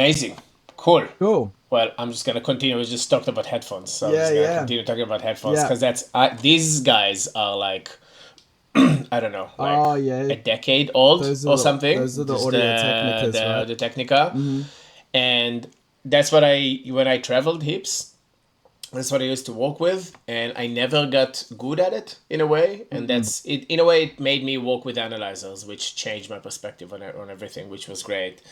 Amazing. Cool. Cool. Well, I'm just gonna continue. We just talked about headphones, so I'm Yeah, just gonna yeah, continue talking about headphones yeah. because these guys are like I don't know, like Oh, yeah. a decade old Those are or something. the Just Audio Technicas, right? the Technica, Mm-hmm. and that's what I when I traveled heaps. That's what I used to work with, and I never got good at it in a way. And Mm-hmm. that's it. In a way, it made me work with analyzers, which changed my perspective on everything, which was great.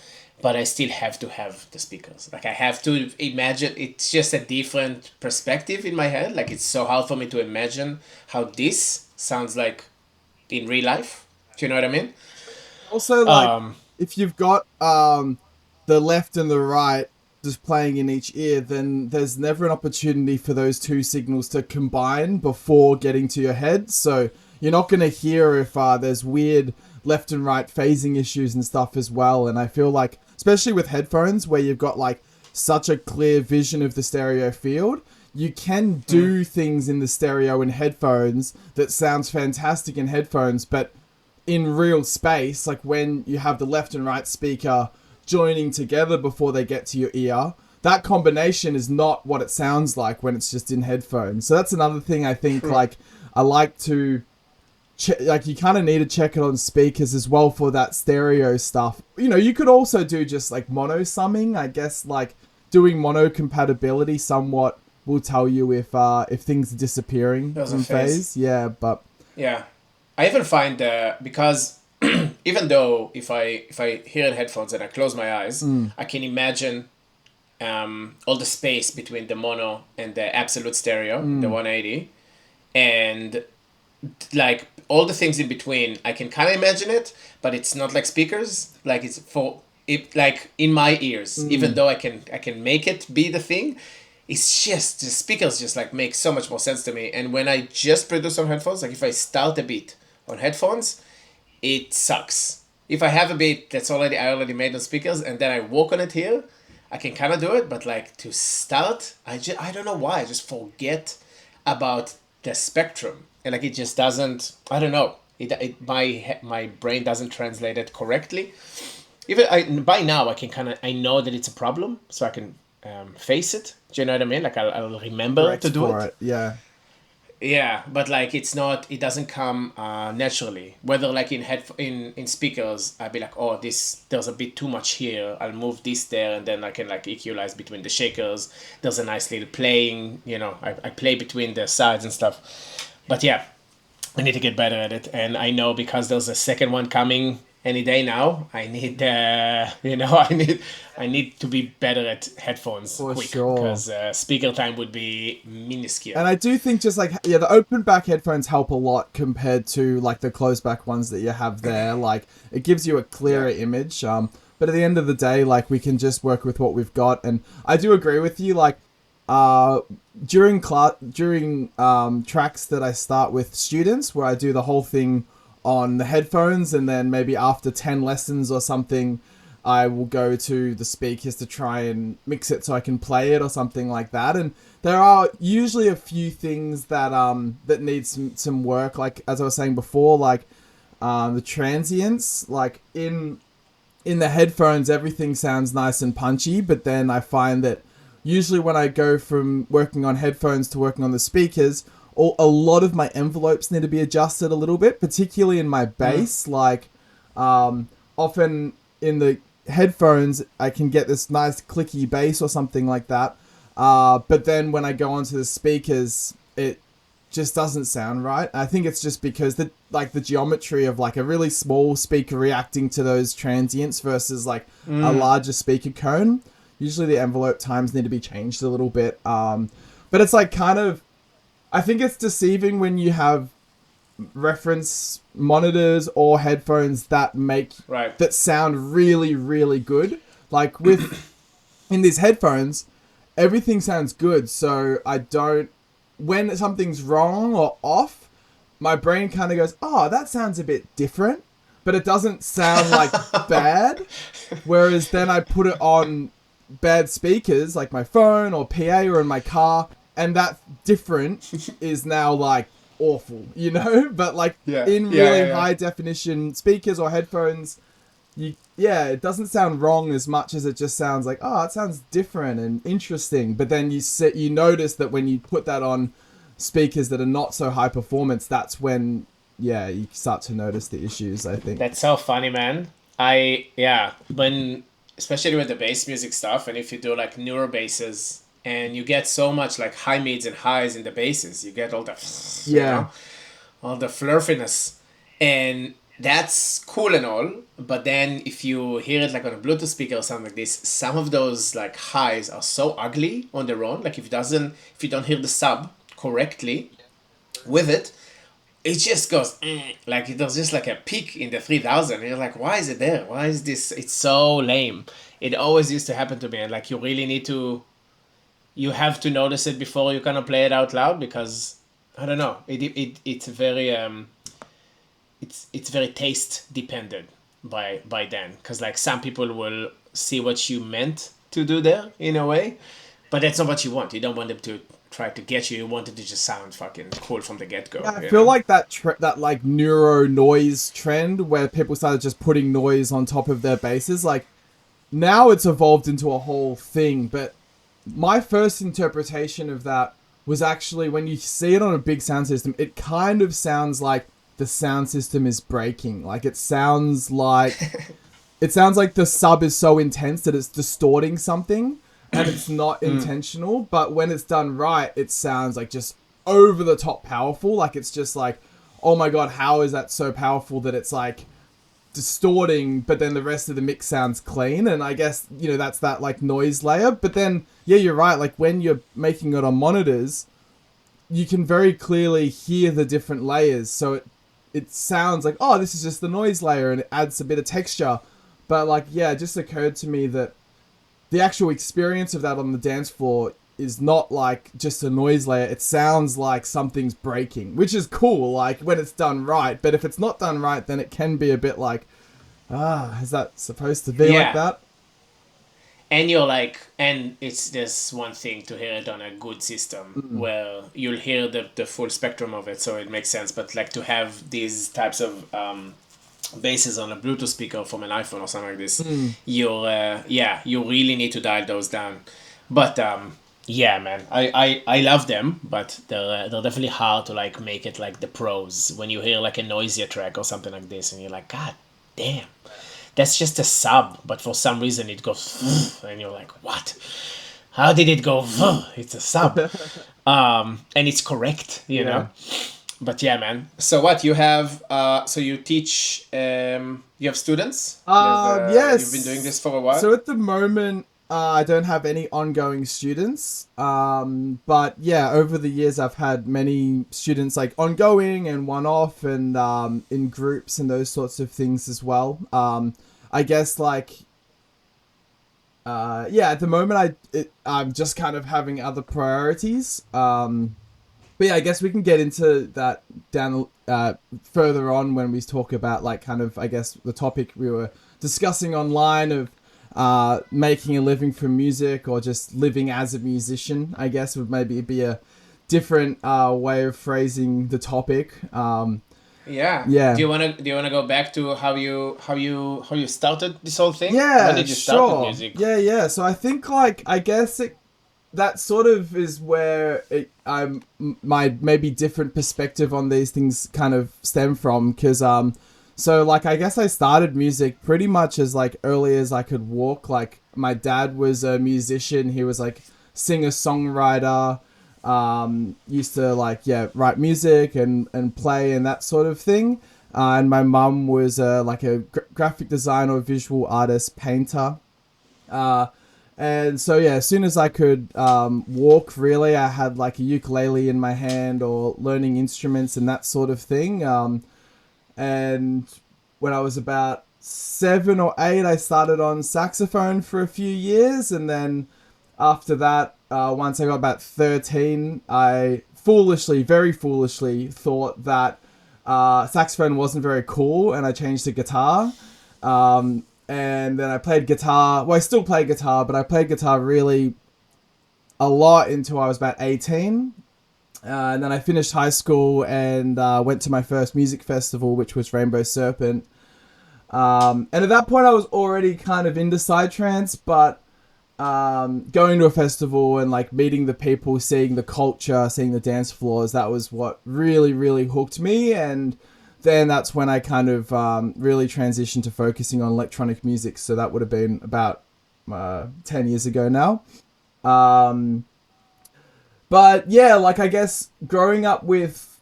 But I still have to have the speakers. Like I have to imagine. It's just a different perspective in my head. Like it's so hard for me to imagine how this sounds like in real life. Do you know what I mean? Also, like, Um, if you've got the left and the right just playing in each ear, then there's never an opportunity for those two signals to combine before getting to your head. So you're not going to hear if there's weird left and right phasing issues and stuff as well. And I feel like, especially with headphones where you've got like such a clear vision of the stereo field, you can do things in the stereo in headphones that sounds fantastic in headphones, but in real space, like when you have the left and right speaker joining together before they get to your ear, that combination is not what it sounds like when it's just in headphones. So that's another thing I think, like, I like to like, you kind of need to check it on speakers as well for that stereo stuff. You know, you could also do just like mono summing. I guess like doing mono compatibility somewhat will tell you if things are disappearing there's a in phase. phase. Yeah, but Yeah, I even find because even though if I hear in headphones and I close my eyes, I can imagine all the space between the mono and the absolute stereo, the 180, and like all the things in between. I can kind of imagine it, but it's not like speakers. Like it's for it, like in my ears. Even though I can make it be the thing, it's just the speakers just like make so much more sense to me. And when I just produce on headphones, like if I start a beat on headphones, it sucks. If I have a beat that's I already made on speakers and then I work on it here, I can kind of do it. But like to start, I don't know why I just forget about the spectrum and like it just doesn't. I don't know. My brain doesn't translate it correctly. Even by now I can I know that it's a problem, so I can face it. Do you know what I mean? Like I'll remember correct to do for it. it. Yeah. Yeah, but like it's not. It doesn't come naturally. Whether like in speakers, I'd be like, oh, this there's a bit too much here. I'll move this there, and then I can like equalize between the shakers. There's a nice little playing. You know, I play between the sides and stuff. But yeah, I need to get better at it, and I know because there's a second one coming any day now. I need, I need to be better at headphones For quick sure. because speaker time would be minuscule. And I do think just like, yeah, the open back headphones help a lot compared to like the closed back ones that you have there. Like it gives you a clearer Yeah. image. But at the end of the day, like we can just work with what we've got. And I do agree with you. Like, uh, during tracks that I start with students where I do the whole thing on the headphones, and then maybe after 10 lessons or something, I will go to the speakers to try and mix it so I can play it or something like that. And there are usually a few things that need some work. Like as I was saying before, like the transients, like in the headphones, everything sounds nice and punchy, but then I find that usually when I go from working on headphones to working on the speakers, a lot of my envelopes need to be adjusted a little bit, particularly in my bass. Like, often in the headphones, I can get this nice clicky bass or something like that. But then when I go onto the speakers, it just doesn't sound right. I think it's just because the geometry of like a really small speaker reacting to those transients versus like a larger speaker cone. Usually the envelope times need to be changed a little bit. But it's like kind of, I think it's deceiving when you have reference monitors or headphones Right. that sound really, really good. Like in these headphones, everything sounds good. So I don't, when something's wrong or off, my brain kind of goes, oh, that sounds a bit different, but it doesn't sound like bad. Whereas then I put it on bad speakers like my phone or PA or in my car, and that different is now like awful, you know? But like Yeah. in Yeah. really Yeah. Yeah. high definition speakers or headphones, yeah, it doesn't sound wrong as much as it just sounds like, oh, it sounds different and interesting. But then you notice that when you put that on speakers that are not so high performance, that's when, yeah, you start to notice the issues, I think. That's so funny, man. Yeah, when especially with the bass music stuff, and if you do like neuro basses, and you get so much like high mids and highs in the basses, you get all the, Yeah. all the fluffiness, and that's cool and all. But then if you hear it like on a Bluetooth speaker or something like this, some of those like highs are so ugly on their own. Like if you don't hear the sub correctly with it, it just goes like there's just like a peak in the 3000 and you're like, why is it there, why is this, it's so lame. It always used to happen to me, and like you really need to, you have to notice it before you kind of play it out loud, because I don't know, it's very it's very taste dependent by then, because like some people will see what you meant to do there in a way, but that's not what you want. You don't want them to try to get you. You want it to just sound fucking cool from the get-go. Yeah, I feel like that like neuro noise trend where people started just putting noise on top of their basses, like now it's evolved into a whole thing. But my first interpretation of that was actually when you see it on a big sound system, it kind of sounds like the sound system is breaking. Like it sounds like the sub is so intense that it's distorting something, and it's not intentional. But when it's done right, it sounds like just over the top powerful. Like it's just like, oh my god, how is that so powerful that it's like distorting, but then the rest of the mix sounds clean? And I guess, you know, that's that like noise layer. But then, yeah, you're right. Like when you're making it on monitors, you can very clearly hear the different layers. So it sounds like, oh, this is just the noise layer, and it adds a bit of texture. But like, yeah, it just occurred to me that the actual experience of that on the dance floor is not like just a noise layer. It sounds like something's breaking, which is cool, like when it's done right. But if it's not done right, then it can be a bit like, is that supposed to be like Yeah, that? and you're like, and it's this one thing to hear it on a good system where you'll hear the full spectrum of it, so it makes sense. But like to have these types of basses on a Bluetooth speaker from an iPhone or something like this, you're yeah, you really need to dial those down. But yeah, man, I love them, but they're definitely hard to like make it like the pros when you hear like a noisier track or something like this, and you're like, God damn, that's just a sub, but for some reason it goes, and you're like, what? How did it go? It's a sub, and it's correct, you Yeah. know. But yeah, man. So what you have? So you teach? You have students. You've been doing Yes. this for a while. So at the moment, I don't have any ongoing students. But yeah, over the years, I've had many students like ongoing and one off, and in groups and those sorts of things as well. I guess like yeah, at the moment, I'm just kind of having other priorities. But yeah, I guess we can get into that down further on when we talk about like kind of, I guess, the topic we were discussing online of making a living from music, or just living as a musician, I guess would maybe be a different way of phrasing the topic. Yeah. Yeah. Do you wanna go back to how you started this whole thing? When Yeah, did you start with sure. music? Yeah. So I think like, I guess that sort of is where my maybe different perspective on these things kind of stem from, because so like I guess I started music pretty much as like early as I could walk. Like my dad was a musician. He was like singer songwriter, used to like, yeah, write music and play and that sort of thing. And my mum was like a graphic designer, visual artist, painter. uh and so yeah, as soon as I could walk, really, I had like a ukulele in my hand or learning instruments and that sort of thing. And when I was about 7 or 8, I started on saxophone for a few years, and then after that, once I got about 13, I very foolishly, thought that saxophone wasn't very cool, and I changed to guitar. And then I played guitar. Well, I still play guitar, but I played guitar really a lot until I was about 18. And then I finished high school and went to my first music festival, which was Rainbow Serpent. And at that point I was already kind of into psytrance, but going to a festival and like meeting the people, seeing the culture, seeing the dance floors, that was what really, really hooked me. And then that's when I kind of really transitioned to focusing on electronic music. So that would have been about 10 years ago now. Um, but yeah, like I guess growing up with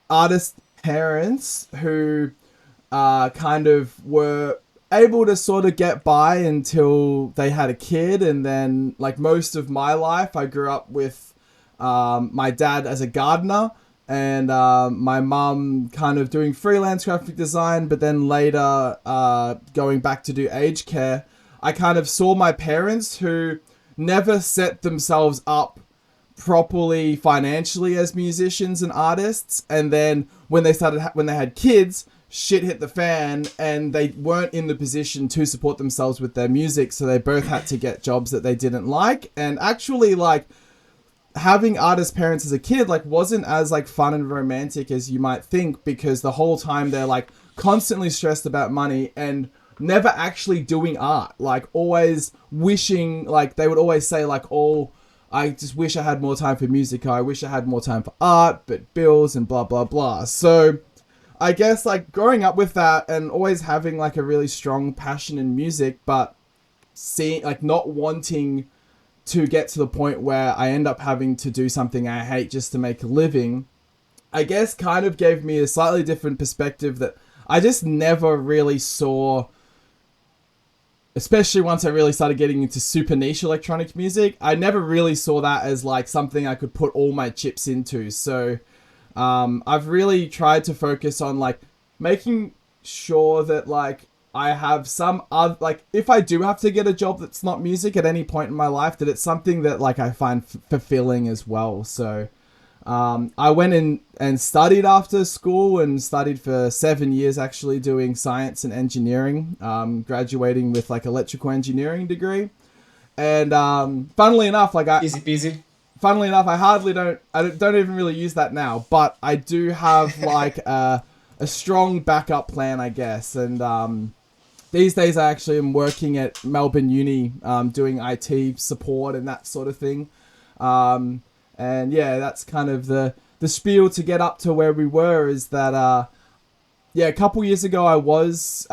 artist parents who kind of were able to sort of get by until they had a kid. And then like most of my life I grew up with my dad as a gardener, and my mum kind of doing freelance graphic design, but then later going back to do aged care. I kind of saw my parents who never set themselves up properly financially as musicians and artists, and then when they had kids, shit hit the fan and they weren't in the position to support themselves with their music, so they both had to get jobs that they didn't like. And actually, like, having artist parents as a kid like wasn't as like fun and romantic as you might think, because the whole time they're like constantly stressed about money and never actually doing art, like always wishing, like they would always say like, oh, I just wish I had more time for music, or I wish I had more time for art, but bills and blah blah blah. So I guess like growing up with that and always having like a really strong passion in music, but seeing like not wanting to get to the point where I end up having to do something I hate just to make a living, I guess kind of gave me a slightly different perspective that I just never really saw, especially once I really started getting into super niche electronic music. I never really saw that as like something I could put all my chips into. So I've really tried to focus on like making sure that like I have some other, like if I do have to get a job that's not music at any point in my life, that it's something that like I find fulfilling as well. So I went in and studied after school, and studied for 7 years actually, doing science and engineering, graduating with like electrical engineering degree. And funnily enough, like Easy peasy. funnily enough, I don't even really use that now, but I do have like a strong backup plan, I guess. And these days I actually am working at Melbourne Uni, doing IT support and that sort of thing. And yeah, that's kind of the spiel to get up to where we were, is that yeah, a couple years ago I was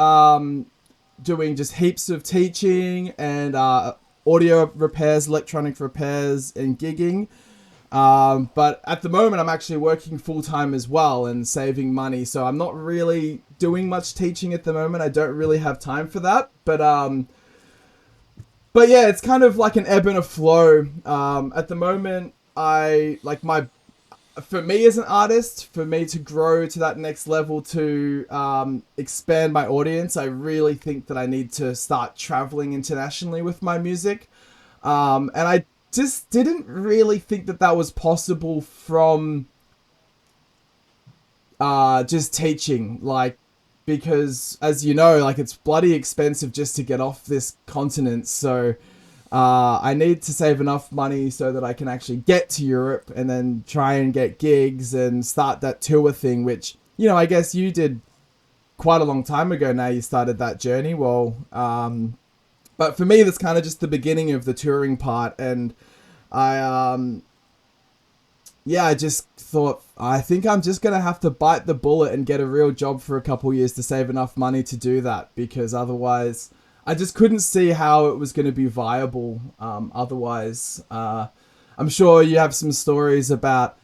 doing just heaps of teaching and audio repairs, electronic repairs, and gigging. But at the moment, I'm actually working full-time as well and saving money. So I'm not really doing much teaching at the moment. I don't really have time for that. But yeah, it's kind of like an ebb and a flow. At the moment, for me as an artist, for me to grow to that next level, to expand my audience, I really think that I need to start traveling internationally with my music. And I just didn't really think that that was possible from just teaching, like, because as you know, like, it's bloody expensive just to get off this continent. So I need to save enough money so that I can actually get to Europe and then try and get gigs and start that tour thing, which, you know, I guess you did quite a long time ago now. You started that journey. Well, but for me, that's kind of just the beginning of the touring part. And I just thought, I think I'm just going to have to bite the bullet and get a real job for a couple years to save enough money to do that, because otherwise I just couldn't see how it was going to be viable. Otherwise, I'm sure you have some stories about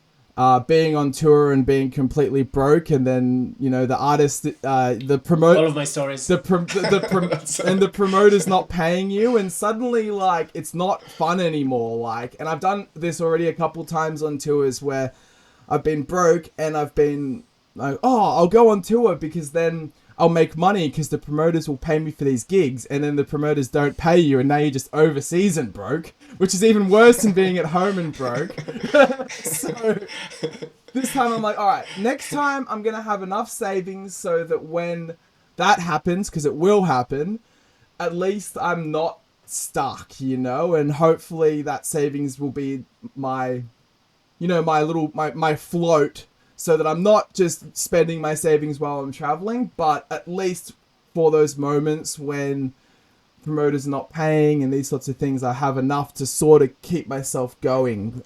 being on tour and being completely broke, and then, you know, the artist, the promote, all of my stories, and the promoter's not paying you, and suddenly, like, it's not fun anymore. Like, and I've done this already a couple times on tours where I've been broke and I've been like, oh, I'll go on tour because then I'll make money because the promoters will pay me for these gigs, and then the promoters don't pay you, and now you're just overseas and broke, which is even worse than being at home and broke. So this time I'm like, all right, next time I'm going to have enough savings so that when that happens, because it will happen, at least I'm not stuck, you know, and hopefully that savings will be my, you know, my float, so that I'm not just spending my savings while I'm traveling, but at least for those moments when promoters are not paying and these sorts of things, I have enough to sort of keep myself going.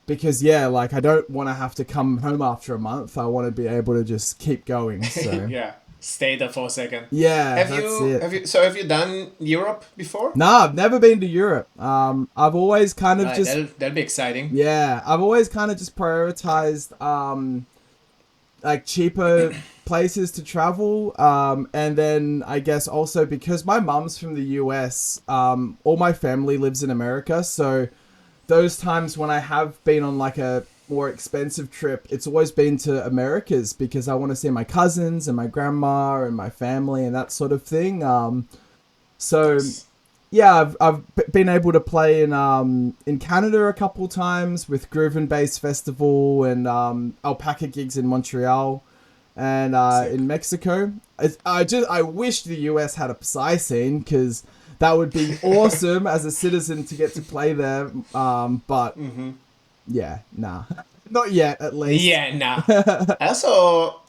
Because yeah, like I don't want to have to come home after a month. I want to be able to just keep going. So Yeah, stay there for a second. yeah, Have that's you it. have you so have you done Europe before? No, I've never been to Europe. I've always kind of Right, just that'll be exciting. yeah, I've always kind of just prioritized like cheaper places to travel. And then I guess also because my mum's from the US, all my family lives in America, so those times when I have been on like a more expensive trip, it's always been to Americas because I want to see my cousins and my grandma and my family and that sort of thing. So Nice. yeah, I've been able to play in Canada a couple times with Groove and Bass Festival and Alpaca gigs in Montreal and Sick. in Mexico. I wish the US had a Psy scene because that would be awesome as a citizen to get to play there. But yeah, nah, not yet at least. Yeah, nah. Also,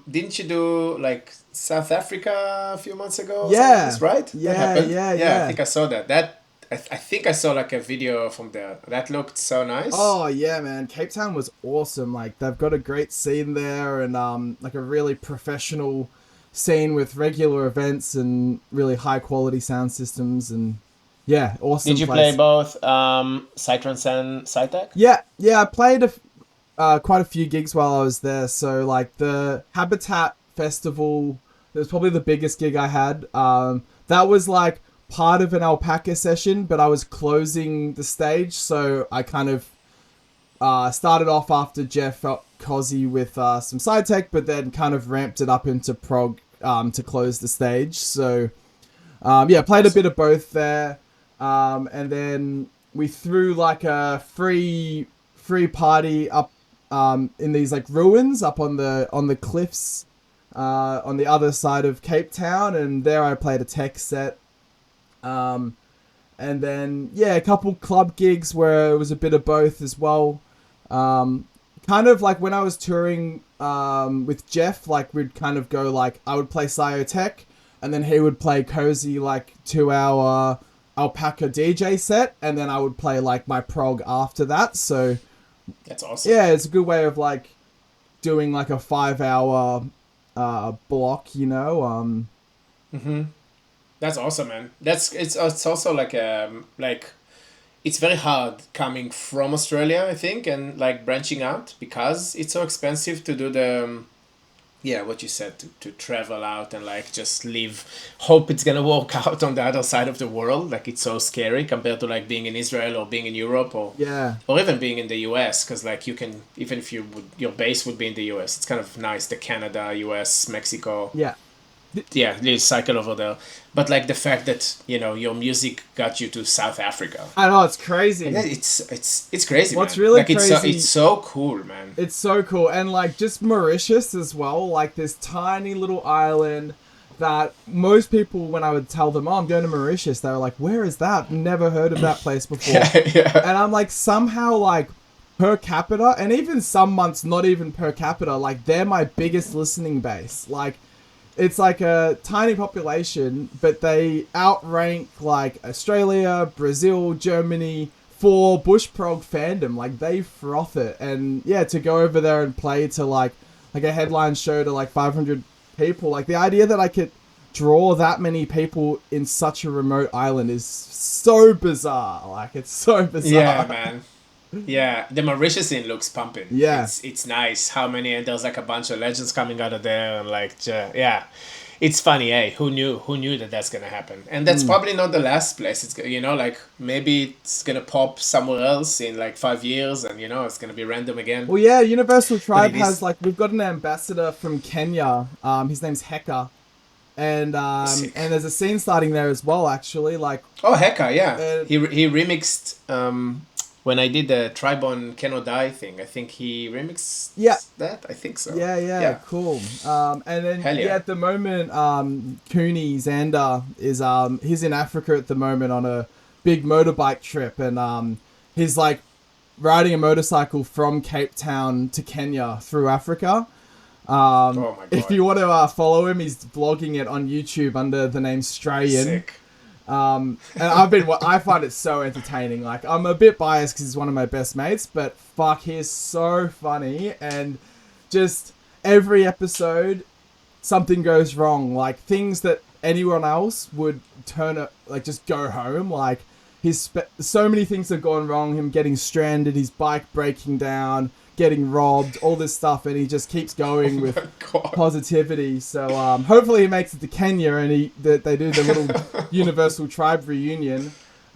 didn't you do like South Africa a few months ago or something like Yeah, this, right? That yeah, happened. yeah, Yeah, I yeah. think I saw that. I think I saw like a video from there. That looked so nice. Oh yeah, man. Cape Town was awesome. Like they've got a great scene there and like a really professional scene with regular events and really high quality sound systems and yeah, Did awesome you play place. both Psytrance and Psytech? Yeah, I played quite a few gigs while I was there. So like the Habitat Festival, it was probably the biggest gig I had. That was like part of an alpaca session, but I was closing the stage, so I kind of started off after Jeff felt cozy with some side tech, but then kind of ramped it up into prog to close the stage. So yeah, played a bit Awesome. of both there, and then we threw like a free party up in these like ruins up on the cliffs on the other side of Cape Town, and there I played a tech set. Um, and then yeah, a couple club gigs where it was a bit of both as well. Um, Kind of like when I was touring with Jeff, like we'd kind of go like I would play Tech, and then he would play cozy like 2 hour alpaca DJ set, and then I would play like my prog after that. So That's awesome. yeah, it's a good way of like doing like a 5 hour block, you know. That's awesome, man. It's also like it's very hard coming from Australia, I think, and like branching out because it's so expensive to do the yeah, what you said to travel out and like just live, hope it's gonna work out on the other side of the world. Like it's so scary compared to like being in Israel or being in Europe Yeah, or even being in the US, because like you can, even if you would, your base would be in the US, it's kind of nice, the Canada, US, Mexico, yeah. yeah, little cycle over there. But like the fact that your music got you to South Africa, I know it's and crazy. it's crazy, What's man. really Like it's crazy, so cool, man. it's so cool. And like just Mauritius as well, like this tiny little island that most people, when I would tell them, oh, I'm going to Mauritius, they were like, where is that? Never heard of that place before. Yeah, yeah, And I'm like, somehow, like, per capita, and even some months, not even per capita, like, they're my biggest listening base. Like, it's like a tiny population, but they outrank, like, Australia, Brazil, Germany for bush prog fandom. Like, they froth it. And yeah, to go over there and play to, like a headline show to, like, 500 people, like, the idea that I could draw that many people in such a remote island is so bizarre. Like, it's so yeah, bizarre. man. Yeah, the Mauritius scene looks pumping. Yeah. It's nice. How many? And there's like a bunch of legends coming out of there, and like yeah, it's funny. Hey, who knew that that's gonna happen? And that's probably not the last place. It's like maybe it's gonna pop somewhere else in like 5 years, and it's gonna be random again. Well, yeah, Universal But Tribe it has, is like, we've got an ambassador from Kenya. His name's Heka. And sick. there's a scene starting there as well, actually. Like, Oh, Hecka, yeah. uh, He remixed when I did the Tribone Cannot Die thing. I think he remixed yeah, that. I think so. yeah, Yeah. cool. And then, Hell yeah, yeah. at the moment, Cooney Xander is, he's in Africa at the moment on a big motorbike trip. And, he's, like, riding a motorcycle from Cape Town to Kenya through Africa. Oh my If god. you want to follow him, he's vlogging it on YouTube under the name Strayan. Sick. And I find it so entertaining. Like, I'm a bit biased because he's one of my best mates, but fuck, he is so funny. And just every episode, something goes wrong. Like, things that anyone else would just go home. Like, so many things have gone wrong. Him getting stranded, his bike breaking down, getting robbed, all this stuff, and he just keeps going with positivity. So hopefully he makes it to Kenya and they do the little universal tribe reunion.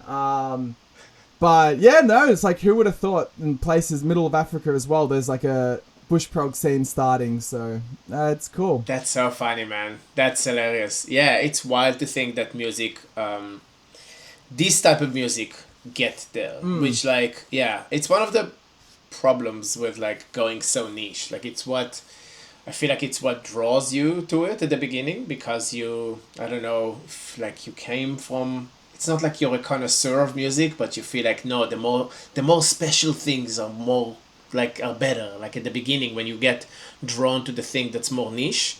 But yeah, no, it's like, who would have thought in places middle of Africa as well, there's like a bush prog scene starting. So it's cool. That's so funny, man. That's hilarious. Yeah, it's wild to think that music, this type of music, get there. Which, like, yeah, it's one of the problems with like going so niche. Like, it's what I feel like it's what draws you to it at the beginning, because I don't know, like you came from. It's not like you're a connoisseur of music, but you feel like, no, the more special things are more like are better. Like at the beginning, when you get drawn to the thing that's more niche,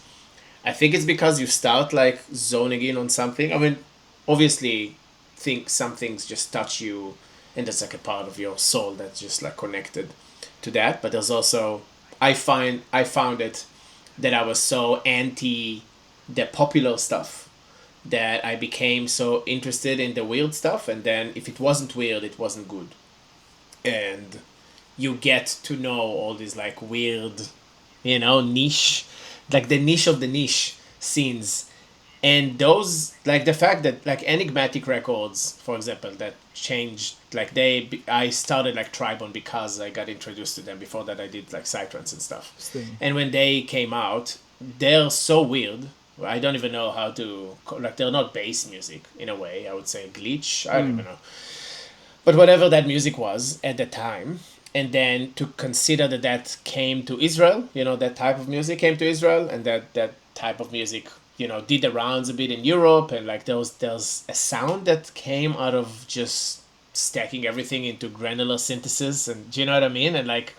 I think it's because you start like zoning in on something. I mean, obviously, think some things just touch you, and that's like a part of your soul that's just like connected to that. But there's also, I found it that I was so anti the popular stuff that I became so interested in the weird stuff, and then if it wasn't weird, it wasn't good. And you get to know all these like weird, niche, like the niche of the niche scenes. And those, like the fact that like Enigmatic Records, for example, that changed, like I started like Tribone because I got introduced to them. Before that I did like Psytrance and stuff. And when they came out, they're so weird. I don't even know how to, like, they're not bass music in a way. I would say glitch. I don't even know. But whatever that music was at the time, and then to consider that came to Israel, that type of music came to Israel, and that type of music, did the rounds a bit in Europe, and like there's a sound that came out of just stacking everything into granular synthesis, and do you know what I mean? And like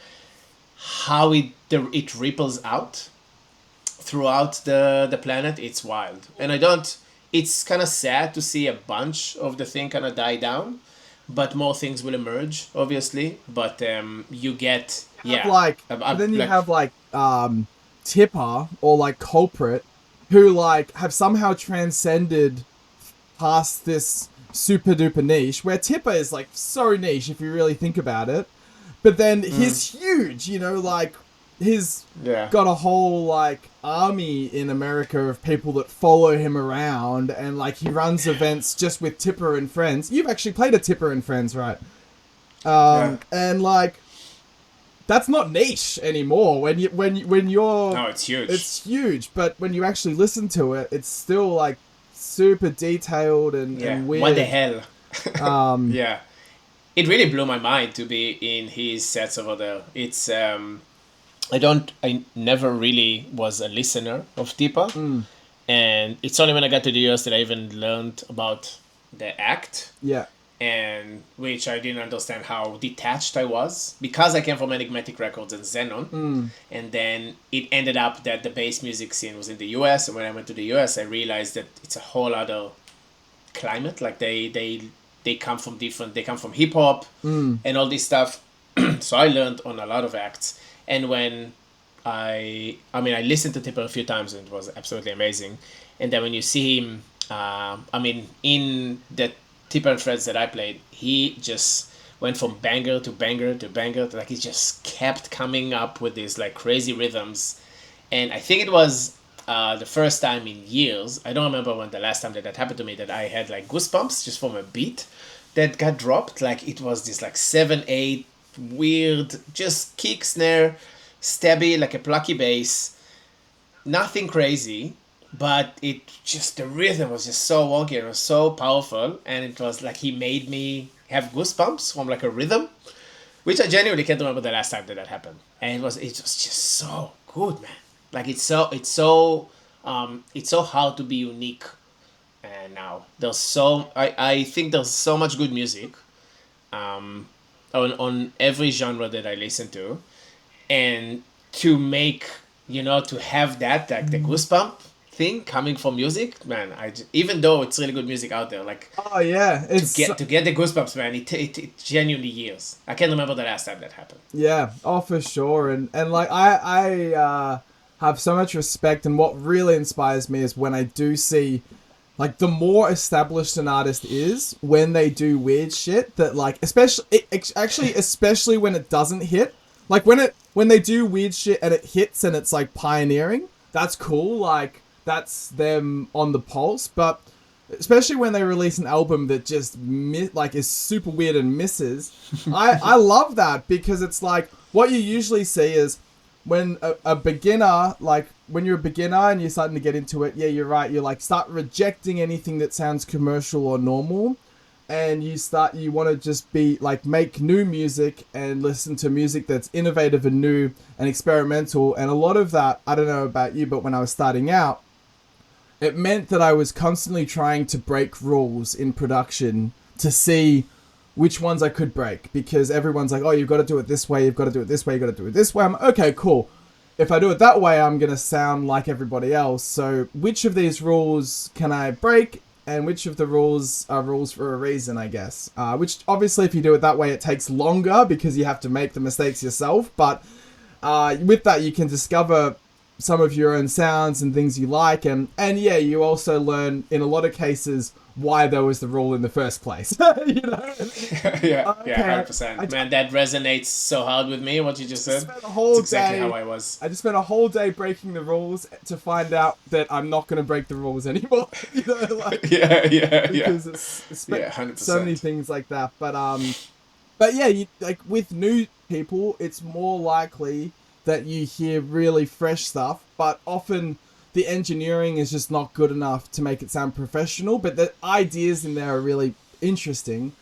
how it ripples out throughout the planet, it's wild. And it's kind of sad to see a bunch of the thing kind of die down, but more things will emerge, obviously. But you get, Then you have like Tipper or like Culprit, who like have somehow transcended past this super duper niche, where Tipper is like so niche if you really think about it, but then he's huge, like he's got a whole like army in America of people that follow him around, and like he runs events just with Tipper and friends. You've actually played a Tipper and friends, right? And like that's not niche anymore. When you're no, it's huge. It's huge, but when you actually listen to it, it's still like super detailed and weird. What the hell? Yeah, it really blew my mind to be in his sets over there. It's I never really was a listener of Tipa. And it's only when I got to the US that I even learned about the act. Yeah. And which I didn't understand how detached I was, because I came from Enigmatic Records and Xenon. And then it ended up that the bass music scene was in the US. And when I went to the US, I realized that it's a whole other climate. Like they come from they come from hip hop and all this stuff. So I learned on a lot of acts. And when I listened to Tipper a few times, and it was absolutely amazing. And then when you see him, in the Tipper and Friends that I played, he just went from banger to banger to banger. Like he just kept coming up with these like crazy rhythms. And I think it was the first time in years, I don't remember when the last time that happened to me, that I had like goosebumps just from a beat that got dropped. Like it was this like 7/8 weird, just kick, snare, stabby, like a plucky bass, nothing crazy, but it just, the rhythm was just so wonky and it was so powerful, and it was like he made me have goosebumps from like a rhythm, which I genuinely can't remember the last time that happened. And it was just so good, man. Like it's so hard to be unique. And now I think there's so much good music on every genre that I listen to, and to make to have that, like the goosebump thing coming from music, man. Even though it's really good music out there, like Oh yeah, to get the goosebumps, man, it genuinely years. I can't remember the last time that happened. yeah, oh for sure, and like I have so much respect, and what really inspires me is when I do see, like, the more established an artist is when they do weird shit that, like, especially when it doesn't hit, like when they do weird shit and it hits and it's like pioneering, that's cool, like that's them on the pulse. But especially when they release an album that just like is super weird and misses, I love that, because it's like what you usually see is when a beginner, like when you're a beginner and you're starting to get into it, yeah, you're right, you like start rejecting anything that sounds commercial or normal, and you want to just be like make new music and listen to music that's innovative and new and experimental. And a lot of that, I don't know about you, but when I was starting out, it meant that I was constantly trying to break rules in production to see which ones I could break, because everyone's like, oh, you've got to do it this way, you've got to do it this way, you've got to do it this way. I'm like, okay, cool. If I do it that way, I'm going to sound like everybody else. So which of these rules can I break, and which of the rules are rules for a reason, I guess. Which, obviously, if you do it that way, it takes longer because you have to make the mistakes yourself. But with that, you can discover some of your own sounds and things you like. And yeah, you also learn, in a lot of cases, why there was the rule in the first place. You know? Yeah, Okay, 100%. Man, that resonates so hard with me, what you just said. spent a whole It's exactly day. how I was. I just spent a whole day breaking the rules to find out that I'm not going to break the rules anymore. You know, like, Yeah. because it's Yeah, 100%. so many things like that. But yeah, like with new people, it's more likely that you hear really fresh stuff, but often the engineering is just not good enough to make it sound professional, but the ideas in there are really interesting.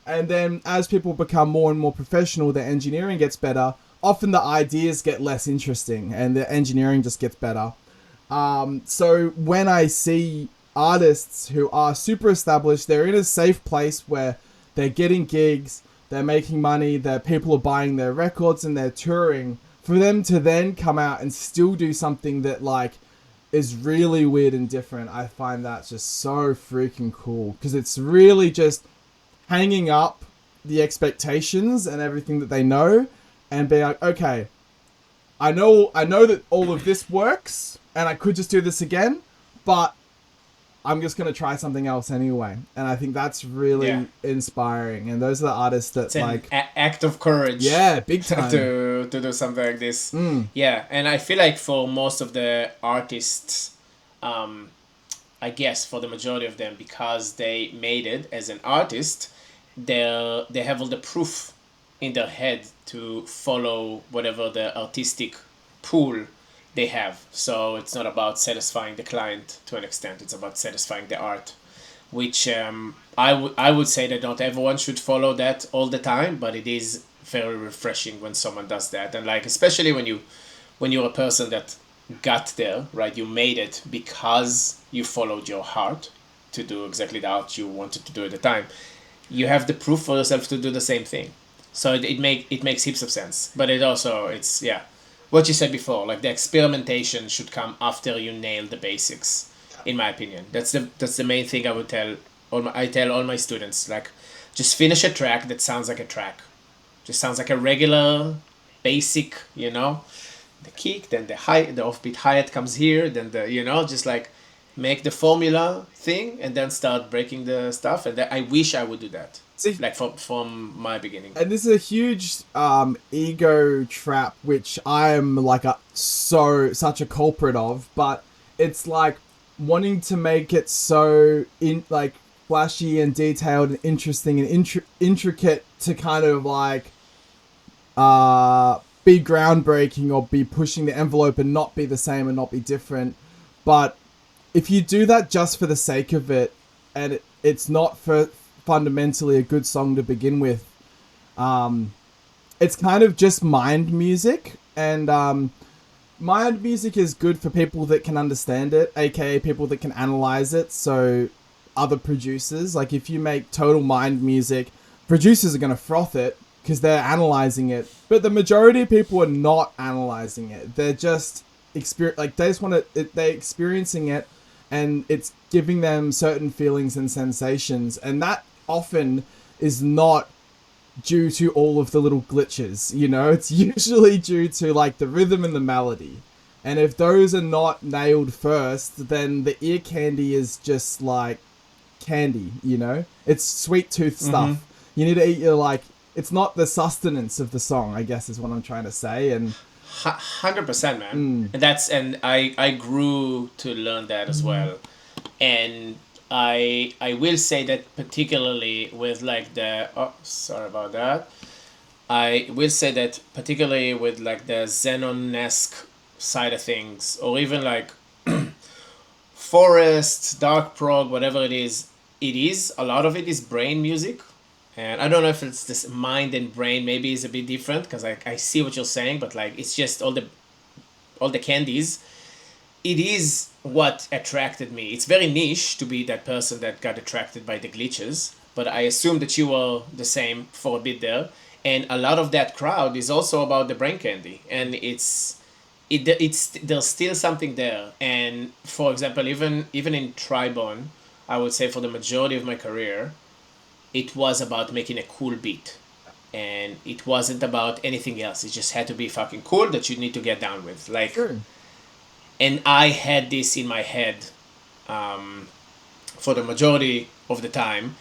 And then as people become more and more professional, the engineering gets better. Often the ideas get less interesting and the engineering just gets better. So when I see artists who are super established, they're in a safe place where they're getting gigs, they're making money, people are buying their records and they're touring, for them to then come out and still do something that like is really weird and different, I find that just so freaking cool, because it's really just hanging up the expectations and everything that they know and be like, okay, I know that all of this works and I could just do this again, but I'm just going to try something else anyway. And I think that's really inspiring. And those are the artists that It's like an act of courage. Yeah, big time. to do something like this. Yeah, and I feel like for most of the artists, I guess for the majority of them, because they made it as an artist, they have all the proof in their head to follow whatever the artistic pool they have. So it's not about satisfying the client to an extent, it's about satisfying the art, which I would say that not everyone should follow that all the time, but it is very refreshing when someone does that. And like, especially when you're a person that got there, right? You made it because you followed your heart to do exactly the art you wanted to do at the time. You have the proof for yourself to do the same thing. So it makes heaps of sense. But it's what you said before, like the experimentation should come after you nail the basics, in my opinion. That's the main thing I would tell I tell all my students, like, just finish a track that sounds like a track. Just sounds like a regular basic, the kick, then the offbeat hi-hat comes here, then just like make the formula thing and then start breaking the stuff. And I wish I would do that. See, like from my beginning. And this is a huge ego trap, which I am like such a culprit of. But it's like wanting to make it so like flashy and detailed and interesting and intricate to kind of like be groundbreaking or be pushing the envelope and not be the same and not be different. But if you do that just for the sake of it, and it's not for fundamentally a good song to begin with, it's kind of just mind music. And mind music is good for people that can understand it, aka people that can analyze it. So other producers, like if you make total mind music, producers are going to froth it because they're analyzing it. But the majority of people are not analyzing it. They're just experience, like they just want to, they're experiencing it, and it's giving them certain feelings and sensations, and that often is not due to all of the little glitches, you know. It's usually due to like the rhythm and the melody, and if those are not nailed first, then the ear candy is just like candy, you know. It's sweet tooth stuff. You need to eat your, like, it's not the sustenance of the song, I guess is what I'm trying to say. And 100%, man. And I grew to learn that as well. And I will say that particularly with like the, oh, sorry about that. I will say that particularly with like the Xenon-esque side of things, or even like forest, dark prog, whatever it is a lot of it is brain music. And I don't know if it's this mind and brain, maybe is a bit different, because I see what you're saying, but like it's just all the candies. It is what attracted me. It's very niche to be that person that got attracted by the glitches, but I assume that you were the same for a bit there. And a lot of that crowd is also about the brain candy, and it's there's still something there. And for example, even in Tribone, I would say for the majority of my career, it was about making a cool beat, and it wasn't about anything else. It just had to be fucking cool that you need to get down with, like. sure. And I had this in my head for the majority of the time,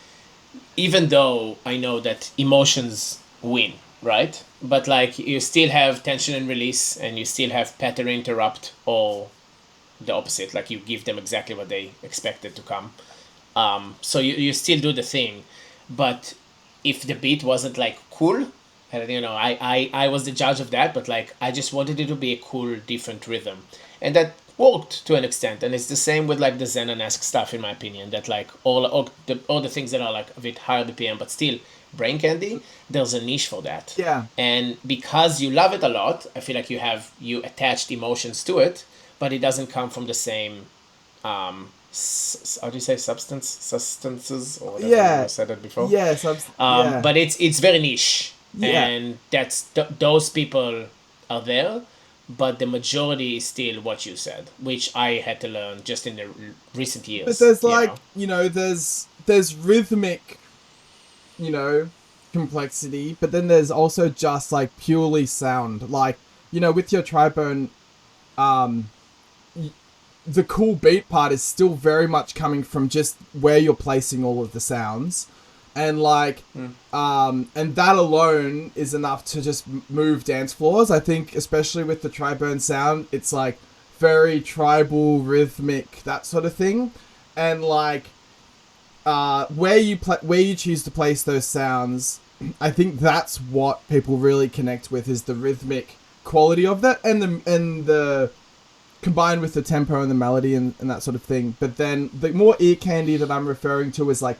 even though I know that emotions win, right? But like you still have tension and release, and you still have pattern interrupt, or the opposite, like you give them exactly what they expected to come. So you still do the thing, but if the beat wasn't like cool, and you know, I was the judge of that, but like I just wanted it to be a cool, different rhythm, and that worked to an extent. And it's the same with like the Xenon-esque stuff, in my opinion. That like all the things that are like a bit higher BPM, but still brain candy. There's a niche for that. Yeah. And because you love it a lot, I feel like you attached emotions to it, but it doesn't come from the same. How do you say substances or whatever? Yeah. I said it before. Yeah. Yeah. But it's very niche, Yeah. and that's those people are there, but the majority is still what you said, which I had to learn just in the recent years. But there's like, there's rhythmic, complexity, but then there's also just like purely sound. Like, with your Tribone, the cool beat part is still very much coming from just where you're placing all of the sounds. And like, and that alone is enough to just move dance floors. I think, especially with the Tribone sound, it's like very tribal, rhythmic, that sort of thing. And like, where you choose to place those sounds, I think that's what people really connect with, is the rhythmic quality of that, and the combined with the tempo and the melody and that sort of thing. But then the more ear candy that I'm referring to is like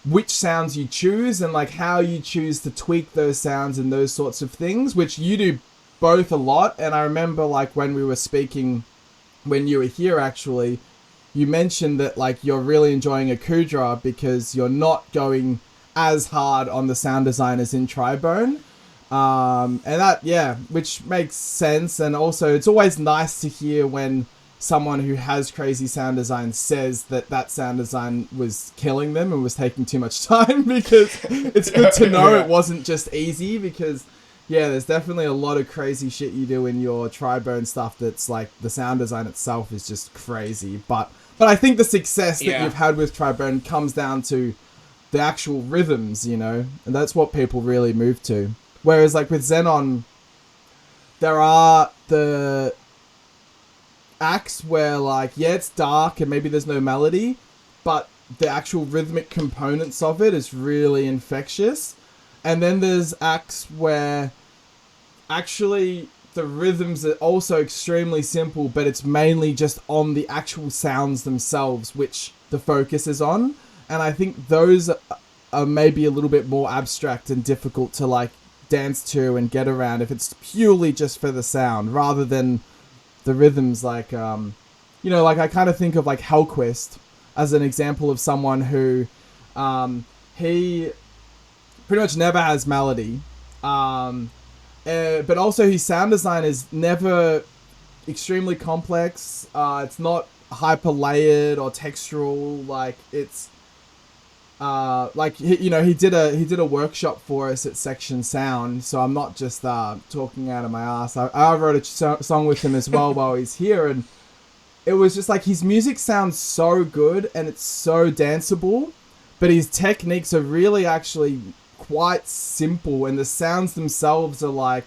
which sounds you choose, and like how you choose to tweak those sounds and those sorts of things, which you do both a lot. And I remember like when we were speaking, when you were here actually, you mentioned that like you're really enjoying a Kudra because you're not going as hard on the sound design as in Tribone. And that, yeah, which makes sense. And also it's always nice to hear when someone who has crazy sound design says that sound design was killing them and was taking too much time, because it's good to know it wasn't just easy, because yeah, there's definitely a lot of crazy shit you do in your Tribone stuff that's like the sound design itself is just crazy. But I think the success that you've had with Tribone comes down to the actual rhythms, and that's what people really move to. Whereas like with Xenon, there are the acts where like, yeah, it's dark and maybe there's no melody, but the actual rhythmic components of it is really infectious. And then there's acts where actually the rhythms are also extremely simple, but it's mainly just on the actual sounds themselves, which the focus is on. And I think those are maybe a little bit more abstract and difficult to like dance to and get around if it's purely just for the sound, rather than the rhythms. Like, like I kind of think of like Hellquist as an example of someone who, he pretty much never has melody. But also his sound design is never extremely complex. It's not hyper layered or textural. Like it's like he did a workshop for us at Section Sound, so I'm not just talking out of my ass. I wrote a song with him as well while he's here, and it was just like his music sounds so good and it's so danceable, but his techniques are really actually quite simple, and the sounds themselves are like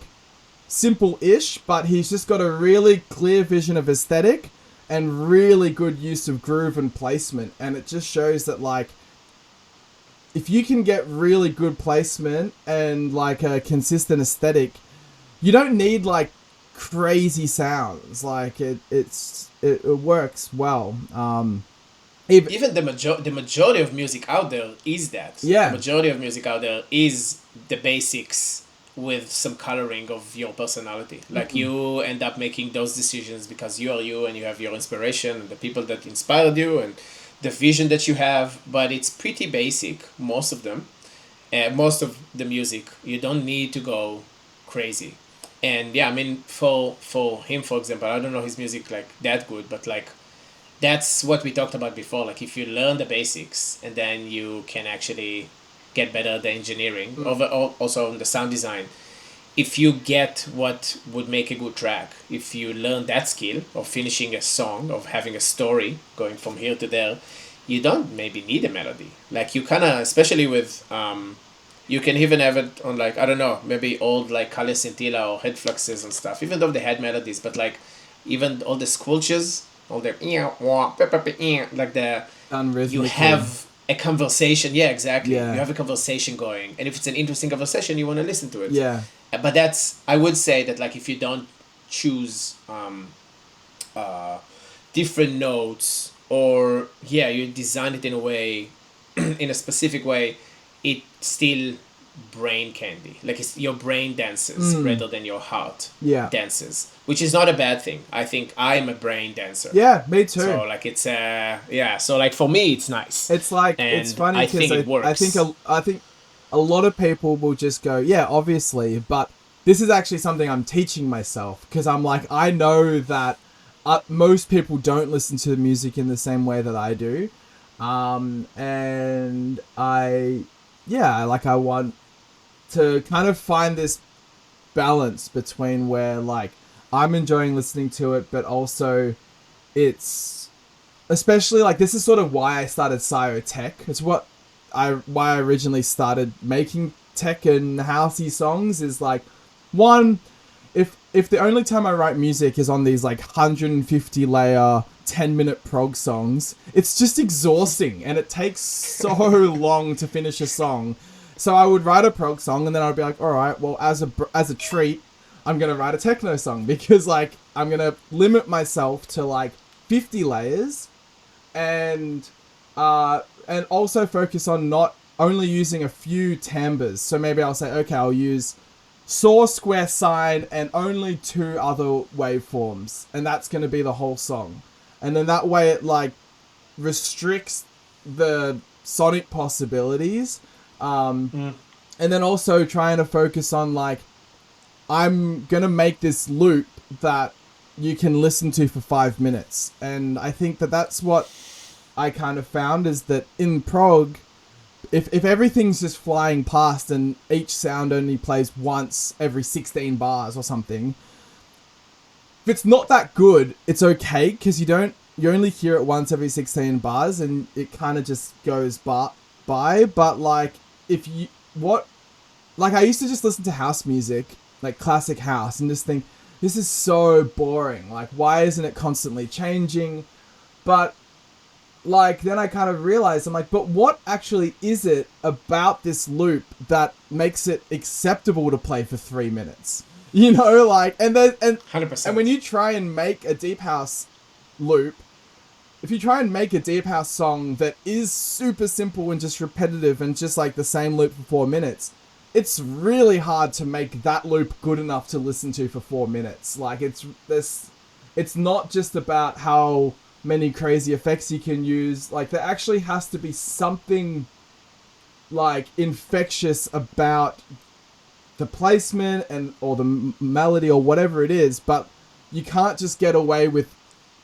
simple-ish, but he's just got a really clear vision of aesthetic and really good use of groove and placement, and it just shows that like if you can get really good placement and like a consistent aesthetic, you don't need like crazy sounds. Like it works well. Even the majority of music out there is that. Yeah. The majority of music out there is the basics with some coloring of your personality. Like you end up making those decisions because you are you and you have your inspiration and the people that inspired you and the vision that you have, but it's pretty basic, most of them. Most of the music, you don't need to go crazy. And yeah, I mean, for him, for example, I don't know his music like that good, but like that's what we talked about before. Like if you learn the basics and then you can actually get better at the engineering, also on the sound design. If you get what would make a good track, if you learn that skill of finishing a song, of having a story going from here to there, you don't maybe need a melody. Like you kind of, especially with, you can even have it on like, I don't know, maybe old like Kale Scintilla or Head Fluxes and stuff, even though they had melodies, but like even all the squelches, all the, like the, you have a conversation. Yeah, exactly. Yeah. You have a conversation going. And if it's an interesting conversation, you want to listen to it. Yeah. But that's, I would say that like if you don't choose different notes or you design it in a way, in a specific way, it still brain candy. Like it's, your brain dances rather than your heart dances, which is not a bad thing. I think I'm a brain dancer. Yeah, me too. So like it's so like for me it's nice. It's like and it's funny I think it works. I think a lot of people will just go, yeah, obviously, but this is actually something I'm teaching myself because I'm like, I know that most people don't listen to the music in the same way that I do, and I want to kind of find this balance between where like I'm enjoying listening to it, but also it's especially like this is sort of why I started Scio Tech. It's why I originally started making tech and housey songs is like one, if the only time I write music is on these like 150 layer 10-minute prog songs, it's just exhausting and it takes so long to finish a song. So I would write a prog song and then I'd be like, all right, well, as a treat, I'm going to write a techno song because like I'm going to limit myself to like 50 layers and also focus on not only using a few timbres. So maybe I'll say, okay, I'll use saw, square, sine, and only 2 other waveforms. And that's going to be the whole song. And then that way it like restricts the sonic possibilities. And then also trying to focus on like, I'm going to make this loop that you can listen to for 5 minutes. And I think that that's what I kind of found is that in prog, if everything's just flying past and each sound only plays once every 16 bars or something, if it's not that good, it's okay because you only hear it once every 16 bars and it kind of just goes by. But like I used to just listen to house music, like classic house, and just think, this is so boring. Like, why isn't it constantly changing? But like, then I kind of realized, I'm like, but what actually is it about this loop that makes it acceptable to play for 3 minutes? You know, like, and 100%. And when you try and make a deep house loop, if you try and make a deep house song that is super simple and just repetitive and just like the same loop for 4 minutes, it's really hard to make that loop good enough to listen to for 4 minutes. Like it's not just about how many crazy effects you can use. Like there actually has to be something like infectious about the placement or the melody or whatever it is. But you can't just get away with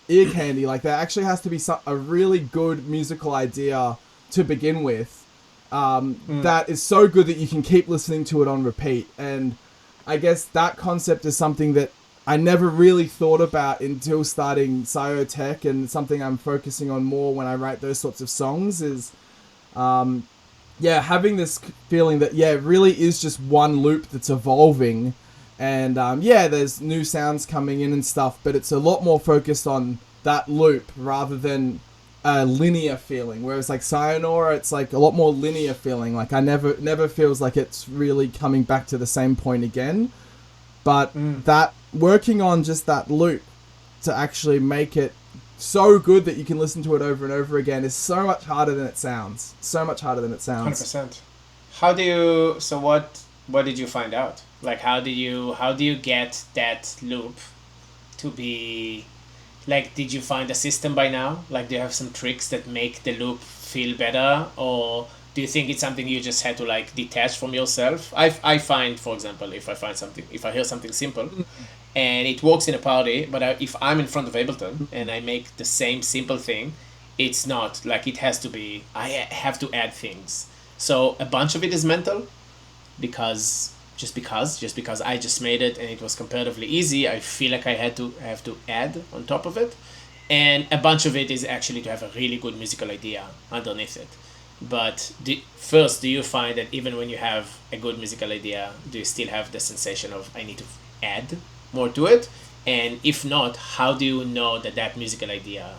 ear candy. Like, there actually has to be a really good musical idea to begin with, that is so good that you can keep listening to it on repeat. And I guess that concept is something that I never really thought about until starting Sciotech, and something I'm focusing on more when I write those sorts of songs is, having this feeling that, it really is just one loop that's evolving. And, there's new sounds coming in and stuff, but it's a lot more focused on that loop rather than a linear feeling. Whereas, like, Scionaugh, it's, like, a lot more linear feeling. Like, I never feels like it's really coming back to the same point again. But that, working on just that loop to actually make it so good that you can listen to it over and over again is so much harder than it sounds. 100%. How do you? So what did you find out? Like, how do you get that loop to be? Like, did you find a system by now? Like, do you have some tricks that make the loop feel better, or do you think it's something you just had to, like, detach from yourself? I find, for example, if I hear something simple, and it works in a party, but if I'm in front of Ableton and I make the same simple thing, it's not like, it has to be. I have to add things. So a bunch of it is mental, because I just made it and it was comparatively easy. I feel like I have to add on top of it, and a bunch of it is actually to have a really good musical idea underneath it. But first, do you find that even when you have a good musical idea, do you still have the sensation of, I need to add more to it? And if not, how do you know that musical idea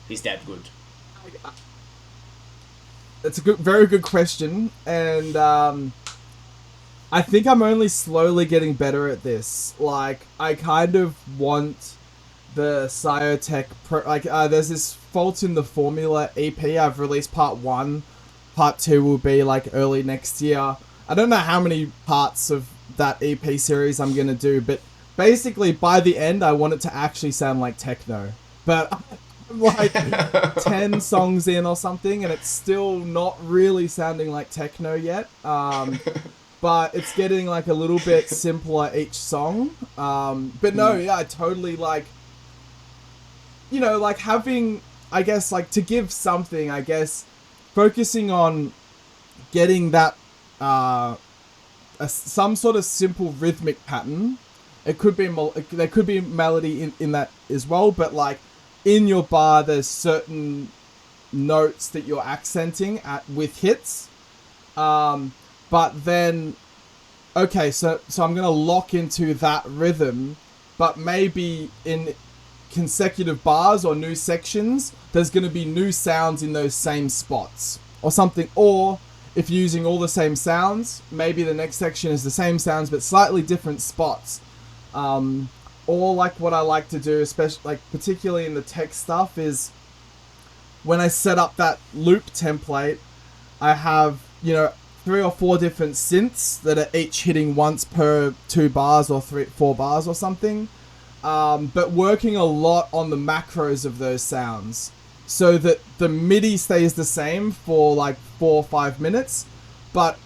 is that good? That's a very good question, and I think I'm only slowly getting better at this. Like, I kind of want the Sciotech there's this Fault in the Formula EP. I've released part 1. Part 2 will be, like, early next year. I don't know how many parts of that EP series I'm gonna do, but basically by the end I want it to actually sound like techno. But I'm like 10 songs in or something, and it's still not really sounding like techno yet. But it's getting, like, a little bit simpler each song. But no, I totally, like, you know, like, having, I guess, like, to give something, I guess, focusing on getting that, some sort of simple rhythmic pattern. It could be, there could be melody in that as well, but, like, in your bar, there's certain notes that you're accenting with hits. But then, okay, so I'm going to lock into that rhythm, but maybe in consecutive bars or new sections, there's going to be new sounds in those same spots or something. Or if you're using all the same sounds, maybe the next section is the same sounds, but slightly different spots. Or, like, what I like to do, especially, like, particularly in the tech stuff, is when I set up that loop template, I have, 3 or 4 different synths that are each hitting once per 2 bars or 4 bars or something. But working a lot on the macros of those sounds, so that the MIDI stays the same for, like, 4 or 5 minutes, but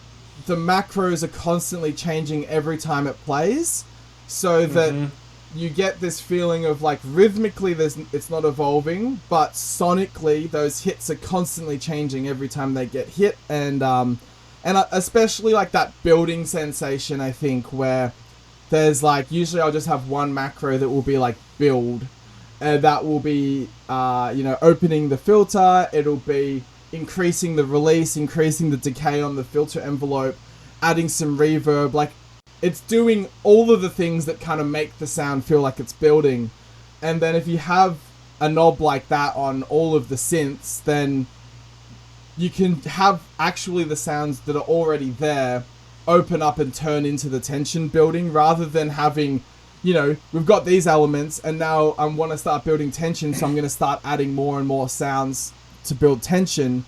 the macros are constantly changing every time it plays, so that you get this feeling of, like, rhythmically it's not evolving, but sonically those hits are constantly changing every time they get hit. And especially, like, that building sensation, I think, where there's, like, usually I'll just have one macro that will be, like, build, and that will be opening the filter. It'll be increasing the release, increasing the decay on the filter envelope, adding some reverb. Like, it's doing all of the things that kind of make the sound feel like it's building. And then if you have a knob like that on all of the synths, then you can have actually the sounds that are already there open up and turn into the tension building, rather than having, we've got these elements and now I want to start building tension, so I'm going to start adding more and more sounds to build tension.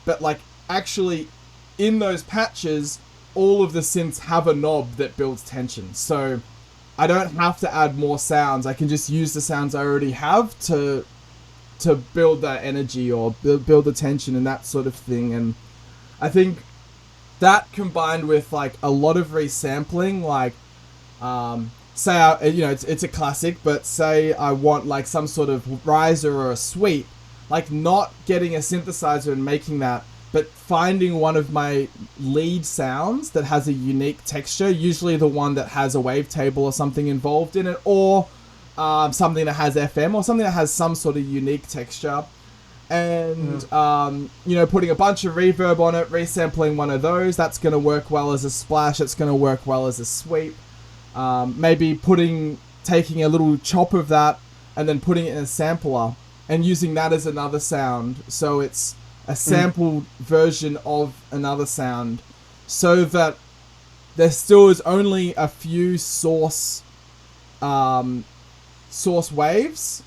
But, like, actually in those patches, all of the synths have a knob that builds tension. So I don't have to add more sounds. I can just use the sounds I already have to build that energy or build the tension and that sort of thing. And I think that, combined with, like, a lot of resampling, like, say it's a classic, but say I want like some sort of riser or a sweep, like not getting a synthesizer and making that, but finding one of my lead sounds that has a unique texture, usually the one that has a wavetable or something involved in it, or something that has FM or something that has some sort of unique texture. And, putting a bunch of reverb on it, resampling one of those, that's going to work well as a splash, it's going to work well as a sweep. Maybe taking a little chop of that and then putting it in a sampler and using that as another sound. So it's a sampled version of another sound, so that there still is only a few source waves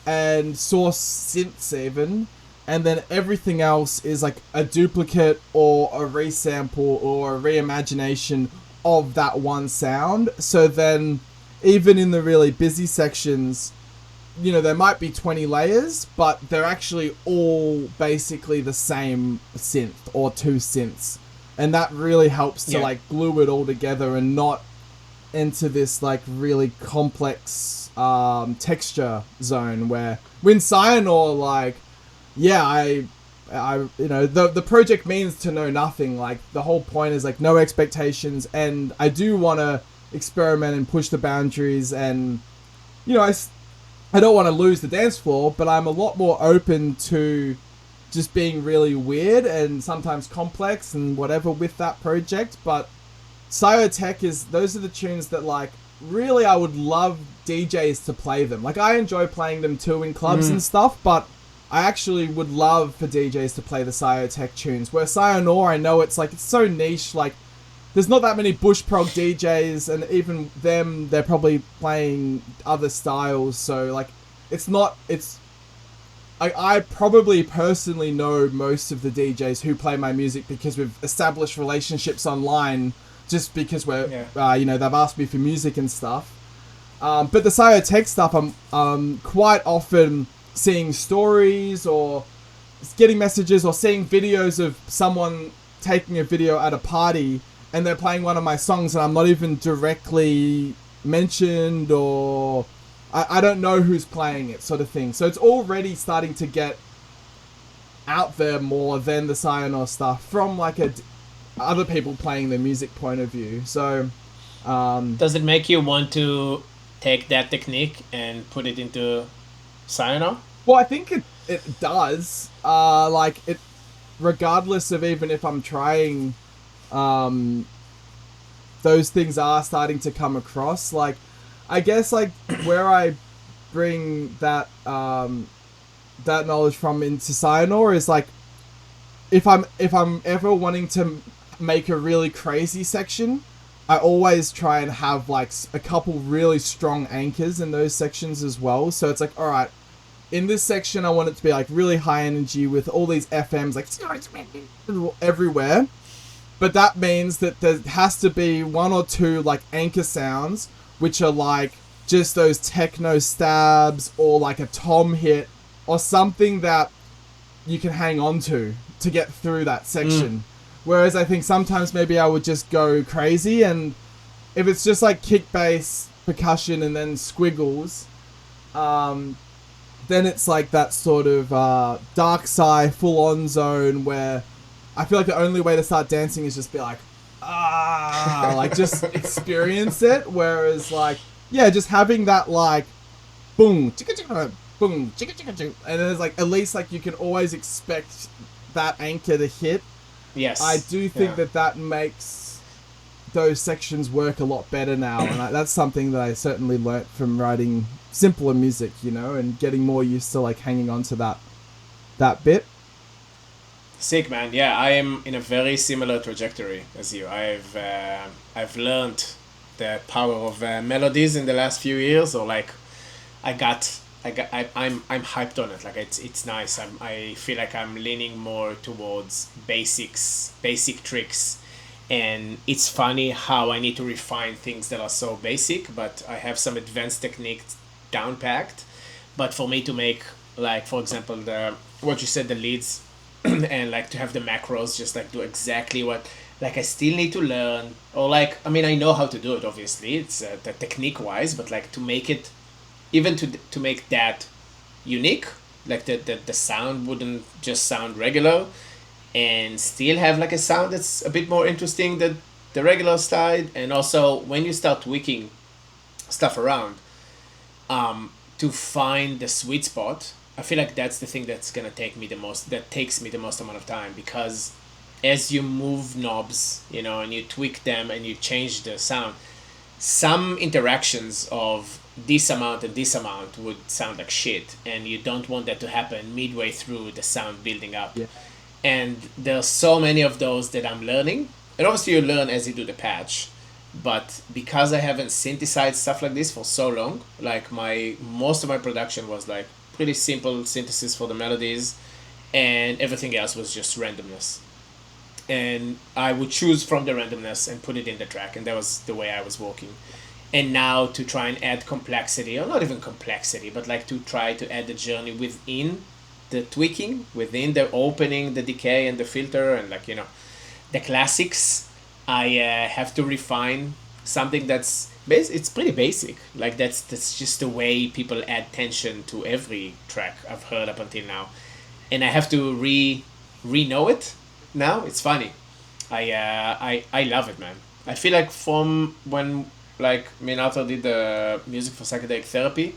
and source synths even, and then everything else is like a duplicate or a resample or a reimagination of that one sound. So then even in the really busy sections, there might be 20 layers, but they're actually all basically the same synth or two synths. And that really helps to like glue it all together and not enter this like really complex texture zone where when Scionaugh, like, the project means to know nothing. Like the whole point is like no expectations, and I do want to experiment and push the boundaries, and I don't want to lose the dance floor, but I'm a lot more open to just being really weird and sometimes complex and whatever with that project. But Scionaugh, those are the tunes that like really I would love DJs to play them. Like I enjoy playing them too in clubs and stuff, but I actually would love for DJs to play the Scionaugh tunes. Where Scionaugh, I know it's so niche, like there's not that many bush prog DJs, and even them, they're probably playing other styles. So like, I probably personally know most of the DJs who play my music because we've established relationships online, just because they've asked me for music and stuff. But the Scionaugh stuff, I'm quite often seeing stories or getting messages or seeing videos of someone taking a video at a party and they're playing one of my songs and I'm not even directly mentioned, or I don't know who's playing it, sort of thing. So it's already starting to get out there more than the Scionaugh stuff from like other people playing their music point of view. So does it make you want to take that technique and put it into Scionaugh? Well, I think it does. Regardless of even if I'm trying, those things are starting to come across. Like, I guess like where I bring that that knowledge from into Scionaugh is like, if I'm ever wanting to make a really crazy section, I always try and have like a couple really strong anchors in those sections as well. So it's like, all right, in this section, I want it to be like really high energy with all these FMs like everywhere. But that means that there has to be one or two like anchor sounds, which are like just those techno stabs or like a tom hit or something that you can hang on to get through that section. Whereas I think sometimes maybe I would just go crazy, and if it's just like kick bass, percussion, and then squiggles, then it's like that sort of dark sci full-on zone where I feel like the only way to start dancing is just be like, like just experience it. Whereas like, yeah, just having that like, boom, chicka chicka, boom, chicka chicka chicka, and then it's like, at least like you can always expect that anchor to hit. Yes. I do think that makes those sections work a lot better now, and that's something that I certainly learnt from writing simpler music, and getting more used to like hanging on to that bit. Sick, man. Yeah, I am in a very similar trajectory as you. I've learned the power of melodies in the last few years, or like I'm hyped on it. Like it's nice. I feel like I'm leaning more towards basic tricks, and it's funny how I need to refine things that are so basic, but I have some advanced techniques down packed. But for me to make, like, for example, what you said, the leads, and like to have the macros just like do exactly what like I still need to learn, or like, I mean, I know how to do it, obviously, it's the technique wise, but like to make it, even to make that unique, like the sound wouldn't just sound regular, and still have like a sound that's a bit more interesting than the regular side. And also when you start tweaking stuff around, to find the sweet spot, I feel like that's the thing that's gonna take me the most, that takes me the most amount of time, because as you move knobs, you know, and you tweak them and you change the sound, some interactions of this amount and this amount would sound like shit, and you don't want that to happen midway through the sound building up. Yeah. And there's so many of those that I'm learning, and obviously you learn as you do the patch, but because I haven't synthesized stuff like this for so long, like my most of my production was like pretty simple synthesis for the melodies, and everything else was just randomness, and I would choose from the randomness and put it in the track, and that was the way I was working. And now to try and add complexity, or not even complexity, but like to try to add the journey within the tweaking, within the opening, the decay, and the filter, and like, you know, the classics. I have to refine something that's it's pretty basic. Like that's just the way people add tension to every track I've heard up until now, and I have to re know it now. It's funny. I love it, man. I feel like from when, like, me and Arthur did the music for psychedelic therapy,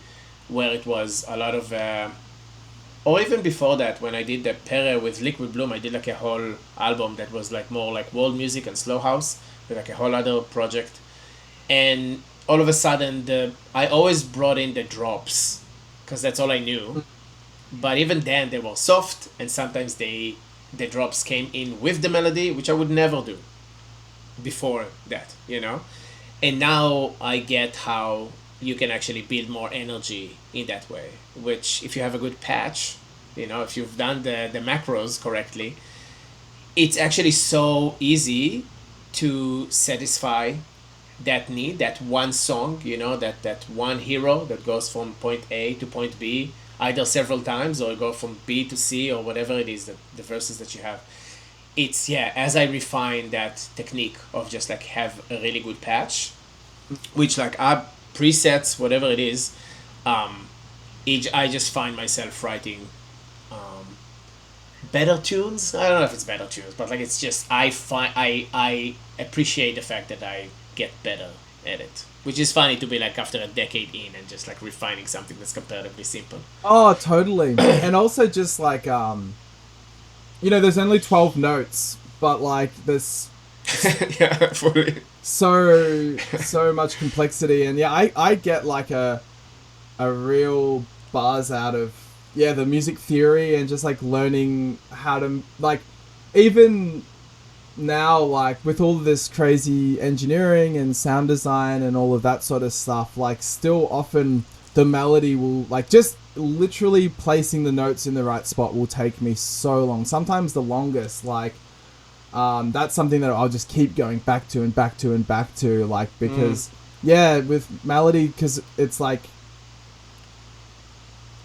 where it was a lot of or even before that, when I did the Pere with Liquid Bloom, I did like a whole album that was like more like world music and slow house, with like a whole other project. And all of a sudden, I always brought in the drops, because that's all I knew. But even then, they were soft, and sometimes the drops came in with the melody, which I would never do before that, you know. And now I get how you can actually build more energy in that way, which if you have a good patch, you know, if you've done the macros correctly, it's actually so easy to satisfy that need, that one song, you know, that one hero that goes from point A to point B either several times, or go from B to C, or whatever it is, the verses that you have. It's, yeah, as I refine that technique of just like have a really good patch, which like up presets, whatever it is, I just find myself writing better tunes. I don't know if it's better tunes, but like it's just I appreciate the fact that I get better at it, which is funny to be like after a decade in and just like refining something that's comparatively simple. Oh, totally. And also just like you know, there's only 12 notes, but like there's Yeah, fully. so much complexity, and yeah, I get like a real buzz out of, yeah, the music theory, and just like learning how to, like, even now, like with all of this crazy engineering and sound design and all of that sort of stuff, like still often the melody will, like, just literally placing the notes in the right spot will take me so long, sometimes the longest. Like that's something that I'll just keep going back to and back to and back to, like, because yeah, with melody, because it's like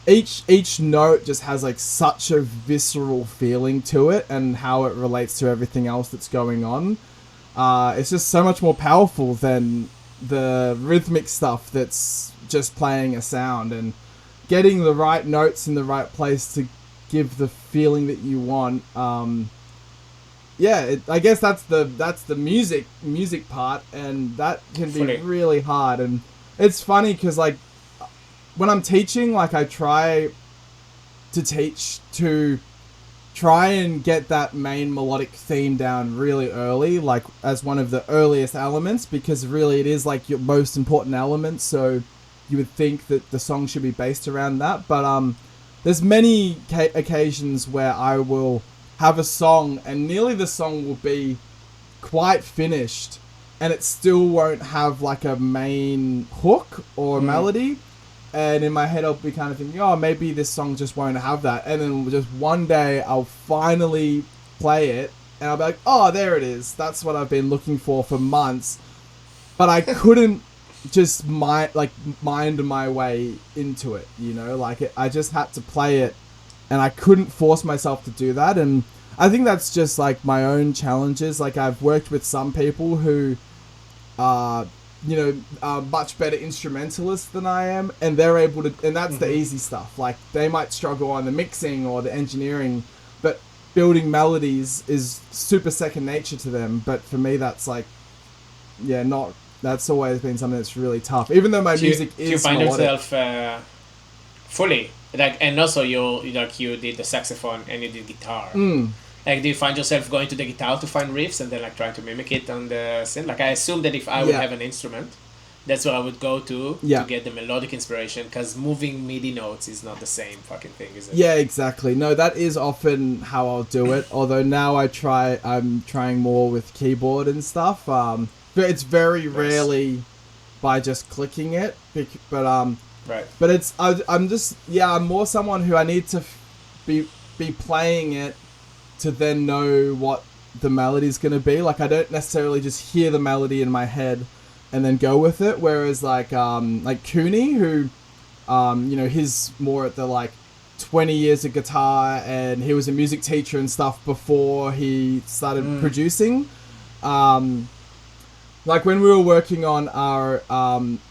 each note just has like such a visceral feeling to it, and how it relates to everything else that's going on. It's just so much more powerful than the rhythmic stuff that's just playing a sound, and getting the right notes in the right place to give the feeling that you want. Yeah, I guess that's the music part, and that can be Fully. really hard. And it's funny because, like, when I'm teaching, like, I try to teach to try and get that main melodic theme down really early, like as one of the earliest elements, because really it is like your most important element. So you would think that the song should be based around that. But there's many occasions where I will have a song and nearly the song will be quite finished, and it still won't have like a main hook or melody. And in my head, I'll be kind of thinking, oh, maybe this song just won't have that. And then just one day, I'll finally play it, and I'll be like, oh, there it is. That's what I've been looking for months. But I couldn't just mind my way into it, you know? Like, I just had to play it, and I couldn't force myself to do that. And I think that's just like my own challenges. Like I've worked with some people who are, are much better instrumentalists than I am, and they're able to, and that's the easy stuff. Like they might struggle on the mixing or the engineering, but building melodies is super second nature to them. But for me, that's like, that's always been something that's really tough. Even though my music is you find melodic. yourself fully like, and also you did the saxophone and you did guitar. Like, do you find yourself going to the guitar to find riffs and then like trying to mimic it on the synth? Like, I assume that if I would have an instrument, that's where I would go to get the melodic inspiration, because moving MIDI notes is not the same fucking thing, is it? Yeah, exactly. No, that is often how I'll do it. Although now I'm trying more with keyboard and stuff. But it's very rarely by just clicking it. But right. But it's I'm more someone who I need to be playing it to then know what the melody's going to be. Like, I don't necessarily just hear the melody in my head and then go with it. Whereas like Cooney, who, he's more at the like 20 years of guitar, and he was a music teacher and stuff before he started producing. Like when we were working on our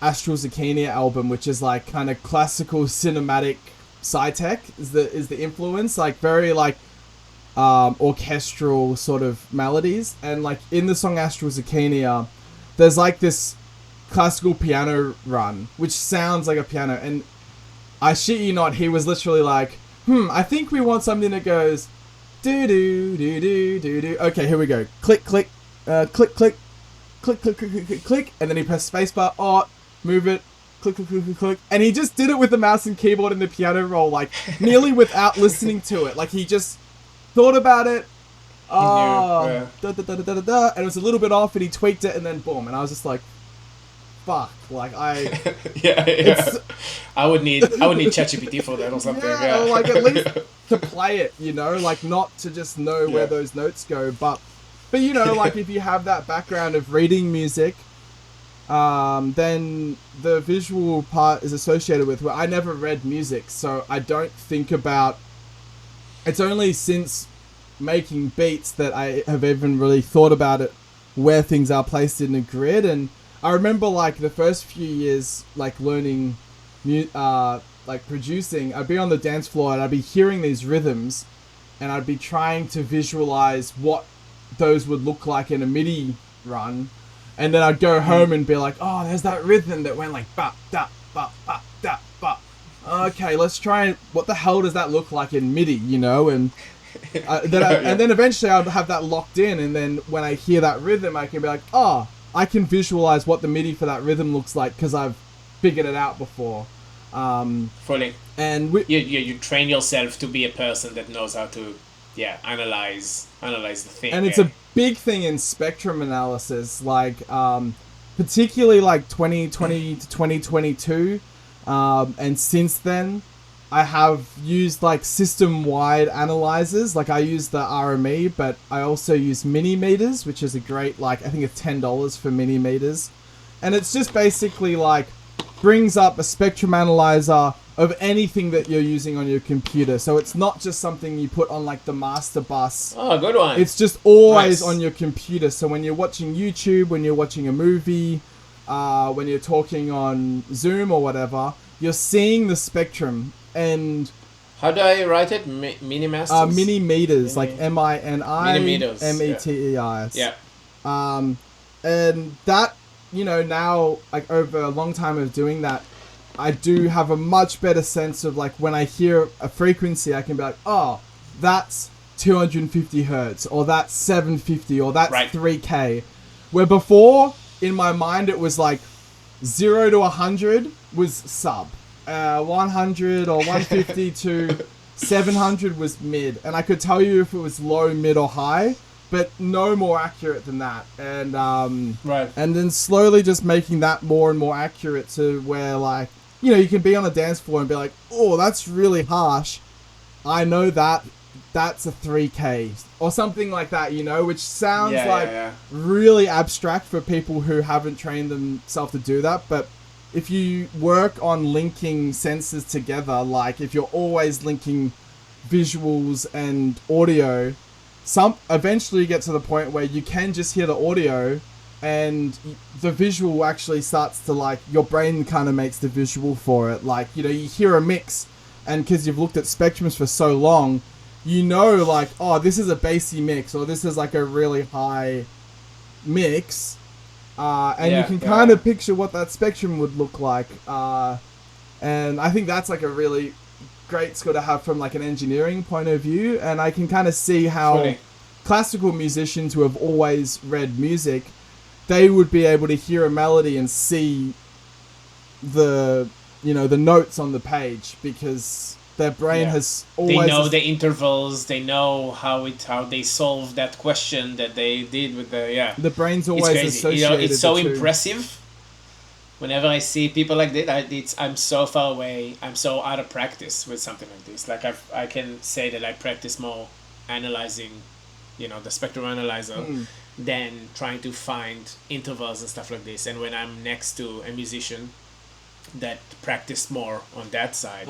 Astral Zucchini album, which is like kind of classical cinematic sci-tech is the influence, like very like orchestral sort of melodies. And like in the song Astral Zucchini, there's like this classical piano run which sounds like a piano, and I shit you not, he was literally like, I think we want something that goes do do do do do do. Okay, here we go. Click click click click click click click click click click, and then he pressed spacebar. Move it. Click, click, click, click, click. And he just did it with the mouse and keyboard and the piano roll, like, nearly without listening to it. Like, he just thought about it. Da, da, da, da, da, da, and it was a little bit off, and he tweaked it, and then boom. And I was just like, fuck. Like, yeah. I would need ChatGPT for that or something. Yeah, or like, at least to play it, like, not to just know where those notes go. But like, if you have that background of reading music, then the visual part is associated with where I never read music, so I don't think about. It's only since making beats that I have even really thought about it, where things are placed in a grid. And I remember like the first few years, like learning, like producing, I'd be on the dance floor and I'd be hearing these rhythms, and I'd be trying to visualize what those would look like in a MIDI run. And then I'd go home and be like, oh, there's that rhythm that went like ba da ba ba da ba. Okay, let's try. What the hell does that look like in MIDI? And then eventually I'd have that locked in. And then when I hear that rhythm, I can be like, oh, I can visualize what the MIDI for that rhythm looks like because I've figured it out before. Fully. And you train yourself to be a person that knows how to analyze the thing. And it's a big thing in spectrum analysis, like particularly like 2020 to 2022, and since then I have used like system-wide analyzers. Like I use the RME, but I also use mini meters, which is a great, like I think it's $10 for mini meters, and it's just basically like brings up a spectrum analyzer of anything that you're using on your computer. So it's not just something you put on like the master bus. Oh, good one. It's just always on your computer. So when you're watching YouTube, when you're watching a movie, when you're talking on Zoom or whatever, you're seeing the spectrum. And how do I write it? Mini masters? Mini meters, like M-I-N-I-M-E-T-E-R. Yeah. And that, now like over a long time of doing that, I do have a much better sense of like when I hear a frequency, I can be like, oh, that's 250 hertz, or that's 750, or that's 3K. Where before, in my mind, it was like 0 to 100 was sub. 100 or 150 to 700 was mid. And I could tell you if it was low, mid, or high, but no more accurate than that. And and then slowly just making that more and more accurate to where like, you can be on a dance floor and be like, oh, that's really harsh. I know that that's a 3K or something like that, which sounds really abstract for people who haven't trained themselves to do that. But if you work on linking sensors together, like if you're always linking visuals and audio, eventually you get to the point where you can just hear the audio, and the visual actually starts to, like, your brain kind of makes the visual for it. Like, you know, you hear a mix, and because you've looked at spectrums for so long, you know, like, oh, this is a bassy mix, or this is like a really high mix, and you can kind of picture what that spectrum would look like. And I think that's like a really great skill to have from like an engineering point of view. And I can kind of see how classical musicians who have always read music, they would be able to hear a melody and see the, you know, the notes on the page, because their brain has always... They know the intervals, they know how they solve that question that they did with the... The brain's always associated. You know, it's so impressive. Whenever I see people like that, I'm so far away. I'm so out of practice with something like this. Like I can say that I practice more analyzing, you know, the spectrum analyzer than trying to find intervals and stuff like this. And when I'm next to a musician that practice more on that side,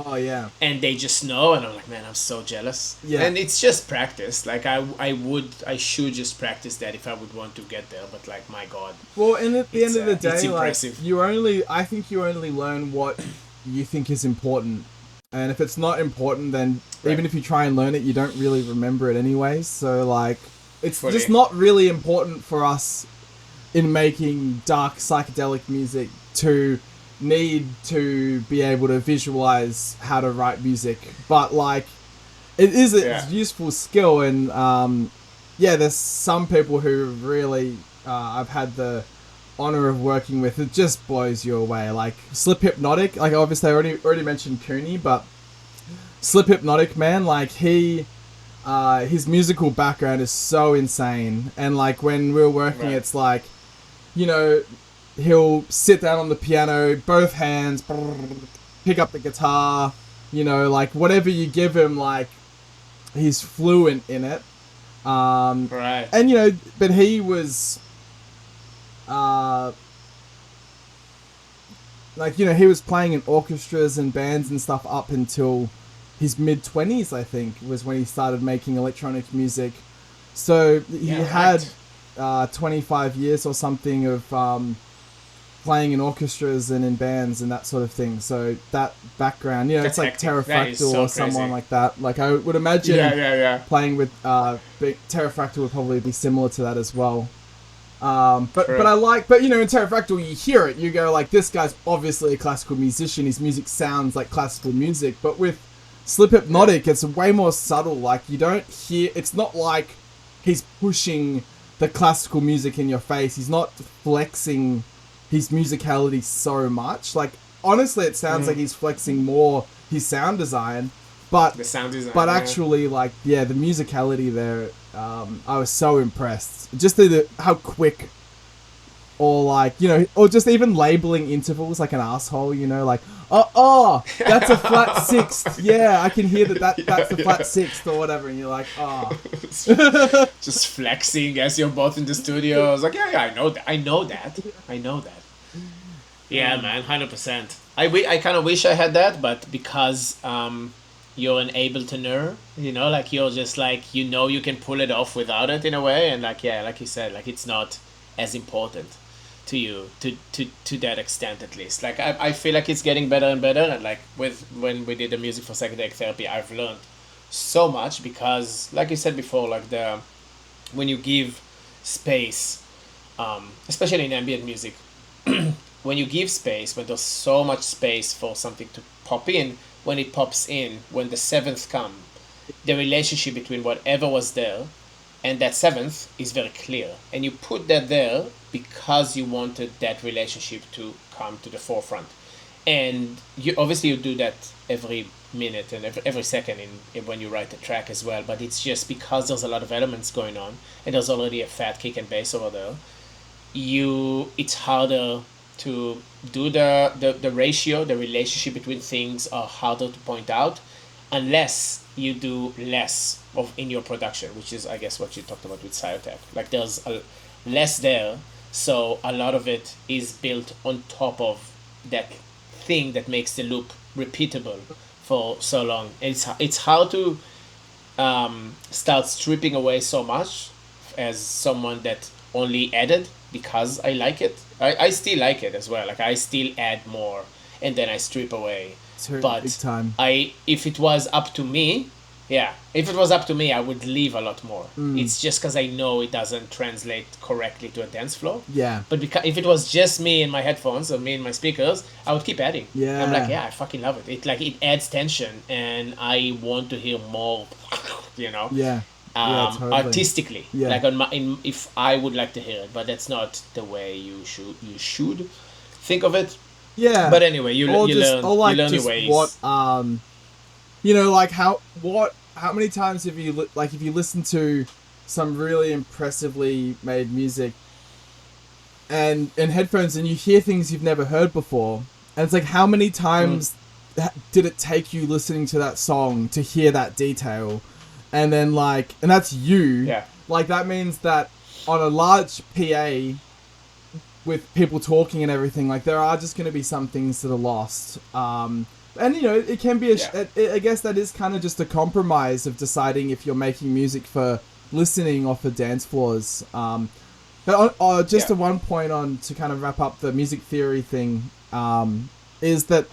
and they just know, and I'm like, man, I'm so jealous. And it's just practice. Like I should just practice that if I would want to get there, but like, my god. Well, and at the end of the day, it's like, impressive. I think you only learn what you think is important, and if it's not important, then even if you try and learn it, you don't really remember it anyway. So like, it's just not really important for us in making dark psychedelic music to need to be able to visualize how to write music, but like, it is a useful skill. And there's some people who really I've had the honor of working with, it just blows you away. Like Slip Hypnotic, like obviously I already mentioned Cooney, but Slip Hypnotic, man, like he his musical background is so insane. And like when we were working, it's like, you know, he'll sit down on the piano, both hands, pick up the guitar, you know, like whatever you give him, like he's fluent in it. And you know, but he was like, you know, he was playing in orchestras and bands and stuff up until his mid-20s, I think, was when he started making electronic music. So he had 25 years or something of playing in orchestras and in bands and that sort of thing. So that background, you know, it's like Pterrafractal or someone like that. Like I would imagine playing with Pterrafractal would probably be similar to that as well. But you know, in Pterrafractal you hear it, you go like, this guy's obviously a classical musician, his music sounds like classical music. But with Slip Hypnotic, it's way more subtle. Like you don't hear, it's not like he's pushing the classical music in your face. He's not flexing his musicality so much. Like honestly, it sounds like he's flexing more his sound design, but actually, like, the musicality there, I was so impressed. Just how quick, or like, you know, or just even labeling intervals like an asshole, you know, like, oh, that's a flat sixth. Yeah, I can hear that's the flat sixth or whatever, and you're like, oh. Just flexing as you're both in the studio. I was like, I know that. Yeah, man, 100%. I kind of wish I had that, but because you're an Ableton-er, you know, like you're just like, you know, you can pull it off without it in a way, and like, like you said, like it's not as important to you to that extent, at least. Like I feel like it's getting better and better, and like when we did the music for psychedelic therapy, I've learned so much, because like you said before, like when you give space, especially in ambient music, when you give space, when there's so much space for something to pop in, when it pops in, when the seventh come, the relationship between whatever was there and that seventh is very clear. And you put that there because you wanted that relationship to come to the forefront. And you do that every minute and every second when you write a track as well. But it's just because there's a lot of elements going on, and there's already a fat kick and bass over there, it's harder to do the ratio, the relationship between things are harder to point out unless you do less of in your production, which is, I guess, what you talked about with Scionaugh. Like there's less there, so a lot of it is built on top of that thing that makes the loop repeatable for so long. It's hard to start stripping away so much as someone that only added because I like it. I still like it as well. Like I still add more and then I strip away. Big But time. if it was up to me, yeah, if it was up to me, I would leave a lot more. It's just because I know it doesn't translate correctly to a dance floor. Yeah. But because if it was just me and my headphones or me and my speakers, I would keep adding. Yeah. I'm like, yeah, I fucking love it. It adds tension, and I want to hear more. You know. Yeah. Yeah, totally. Artistically, Yeah. like if I would like to hear it, but that's not the way you should think of it. Yeah. But anyway, you learn like you learn your just ways. what you know, like how many times have you like if you listen to some really impressively made music and in headphones and you hear things you've never heard before, and it's like how many times did it take you listening to that song to hear that detail? And then like, and that's you. Yeah. Like that means that on a large PA with people talking and everything, like there are just going to be some things that are lost. And you know, it can be I guess that is kind of just a compromise of deciding if you're making music for listening or for dance floors. But just to one point on to kind of wrap up the music theory thing, is that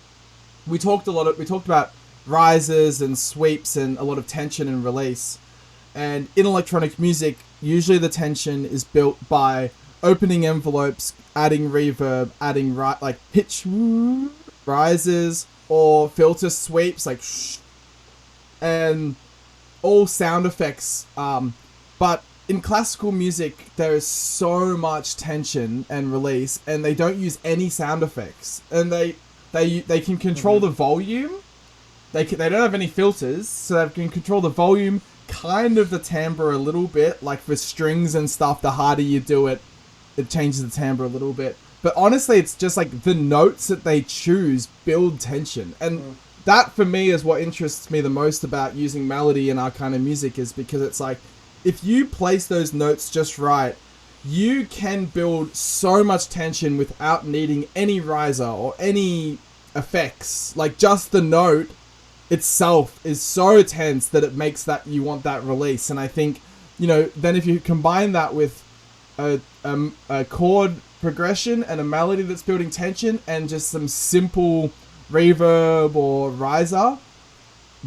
we talked about rises and sweeps and a lot of tension and release. And in electronic music, usually the tension is built by opening envelopes, adding reverb, adding like pitch rises or filter sweeps like shh, and all sound effects. But in classical music, there is so much tension and release, and they don't use any sound effects, and they can control the volume. They don't have any filters, so they can control the volume, kind of the timbre a little bit. Like for strings and stuff, the harder you do it, it changes the timbre a little bit. But honestly, it's just like the notes that they choose build tension. And that for me is what interests me the most about using melody in our kind of music, is because it's like, if you place those notes just right, you can build so much tension without needing any riser or any effects. Like just the note itself is so tense that it makes that you want that release. And I think, you know, then if you combine that with a chord progression and a melody that's building tension and just some simple reverb or riser,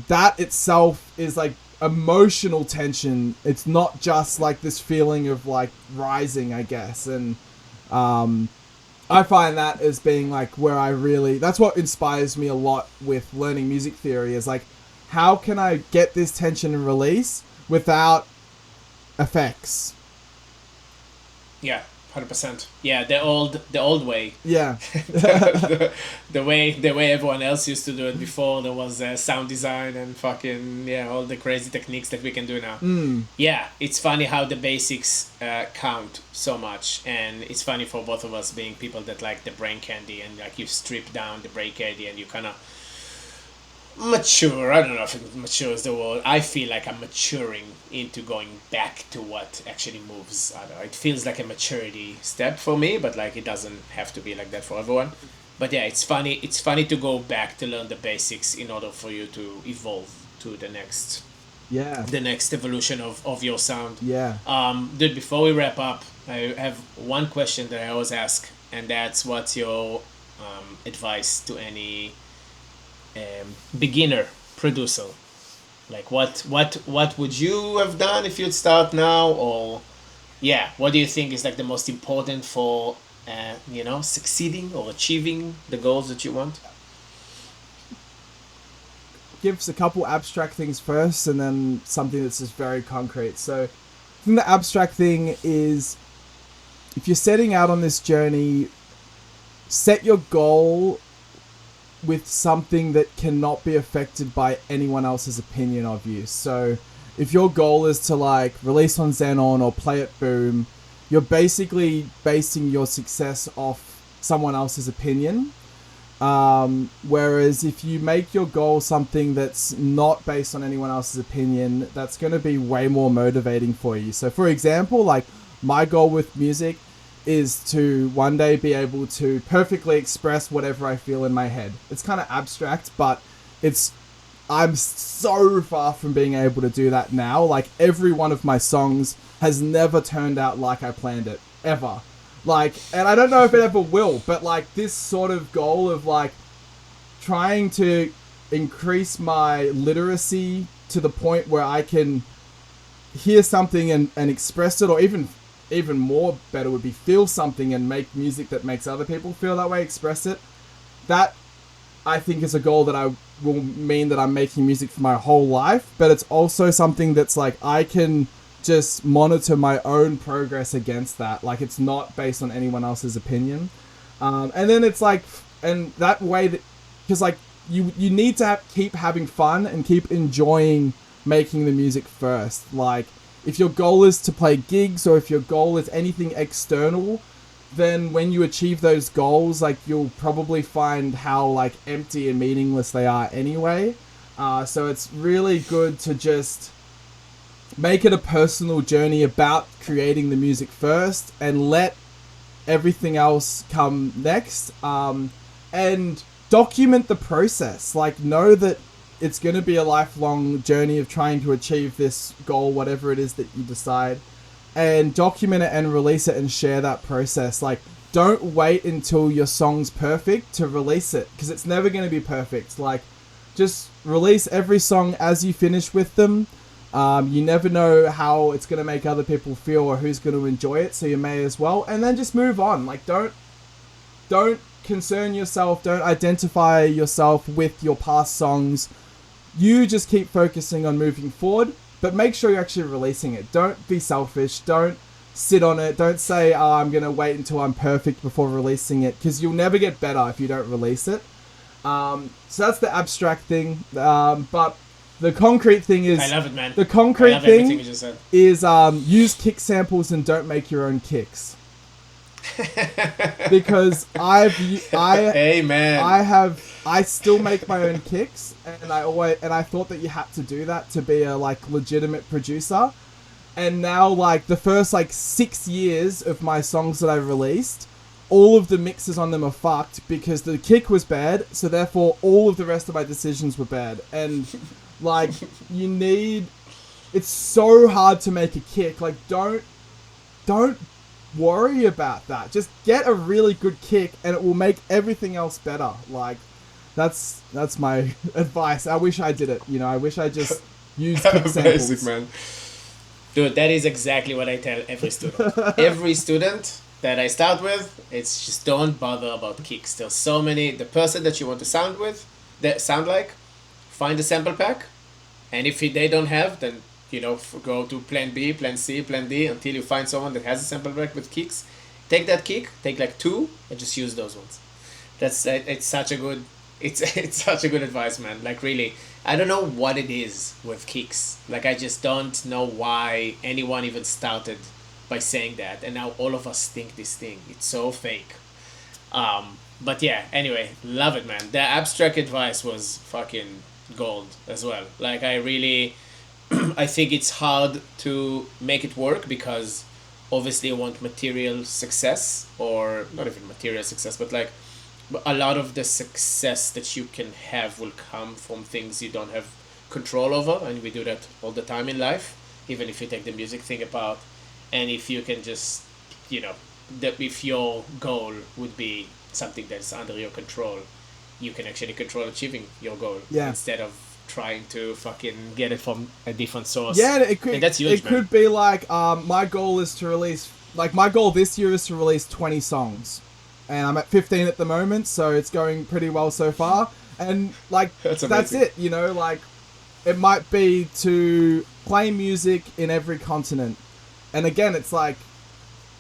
that itself is like emotional tension. It's not just like this feeling of like rising, I guess. And I find that as being like where that's what inspires me a lot with learning music theory, is like, how can I get this tension and release without effects? Yeah, 100%. Yeah, the old way. Yeah. the way everyone else used to do it before. There was sound design and fucking all the crazy techniques that we can do now. Yeah, it's funny how the basics count so much, and it's funny for both of us being people that like the brain candy, and like you strip down the brain candy and you kind of mature. I don't know if mature is the word. I feel like I'm maturing into going back to what actually moves. I don't know. It feels like a maturity step for me, but like it doesn't have to be like that for everyone. But yeah, it's funny. It's funny to go back to learn the basics in order for you to evolve to the next evolution of your sound. Yeah. Dude, before we wrap up, I have one question that I always ask, and that's what's your advice to any beginner producer? Like what would you have done if you'd start now? Or what do you think is like the most important for succeeding or achieving the goals that you want? Give us a couple abstract things first, and then something that's just very concrete. So I think the abstract thing is, if you're setting out on this journey, set your goal with something that cannot be affected by anyone else's opinion of you. So if your goal is to like release on Xenon or play at Boom, you're basically basing your success off someone else's opinion. Whereas if you make your goal something that's not based on anyone else's opinion, that's going to be way more motivating for you. So for example, like my goal with music is to one day be able to perfectly express whatever I feel in my head. It's kind of abstract, but I'm so far from being able to do that now. Like, every one of my songs has never turned out like I planned it, ever. Like, and I don't know if it ever will, but like this sort of goal of like trying to increase my literacy to the point where I can hear something and express it, or even more better would be feel something and make music that makes other people feel that way, express it. That, I think, is a goal that I will mean that I'm making music for my whole life, but it's also something that's like I can just monitor my own progress against that. Like, it's not based on anyone else's opinion. And then it's like, and that way that, because like you need to keep having fun and keep enjoying making the music first. Like, if your goal is to play gigs, or if your goal is anything external, then when you achieve those goals, like, you'll probably find how like empty and meaningless they are anyway. So it's really good to just make it a personal journey about creating the music first and let everything else come next. And document the process. Like, know that it's going to be a lifelong journey of trying to achieve this goal, whatever it is that you decide, and document it and release it and share that process. Like, don't wait until your song's perfect to release it, because it's never going to be perfect. Like, just release every song as you finish with them. You never know how it's going to make other people feel or who's going to enjoy it, so you may as well. And then just move on. Like, don't concern yourself, don't identify yourself with your past songs. You just keep focusing on moving forward, but make sure you're actually releasing it. Don't be selfish. Don't sit on it. Don't say, oh, I'm going to wait until I'm perfect before releasing it, because you'll never get better if you don't release it. So that's the abstract thing. But the concrete thing is... I love it, man. The concrete thing you just said. is use kick samples and don't make your own kicks. Because I still make my own kicks, and I thought that you had to do that to be a like legitimate producer. And now, like, the first like 6 years of my songs that I released, all of the mixes on them are fucked because the kick was bad, so therefore all of the rest of my decisions were bad. And like, it's so hard to make a kick. Like, don't worry about that. Just get a really good kick and it will make everything else better. Like, that's my advice. I wish I did it. I wish I just used kick samples. Basic, man. Dude, that is exactly what I tell every student. Every student that I start with, it's just don't bother about kicks. There's so many. The person that you want to sound like, find a sample pack, and if they don't have, then go to plan B, plan C, plan D until you find someone that has a sample pack with kicks. Take that kick, take like 2, and just use those ones. It's such a good advice, man. Like, really, I don't know what it is with kicks. Like, I just don't know why anyone even started by saying that, and now all of us think this thing. It's so fake. But yeah, anyway, love it, man. The abstract advice was fucking gold as well. Like, I think it's hard to make it work because obviously I want material success, or not even material success, but like a lot of the success that you can have will come from things you don't have control over, and we do that all the time in life, even if you take the music thing apart. And if you can just, if your goal would be something that's under your control, you can actually control achieving your goal instead of trying to fucking get it from a different source. Yeah, it could. And that's huge, it could be like my goal is to release. Like, my goal this year is to release 20 songs, and I'm at 15 at the moment, so it's going pretty well so far. And like that's it. Like, it might be to play music in every continent. And again, it's like,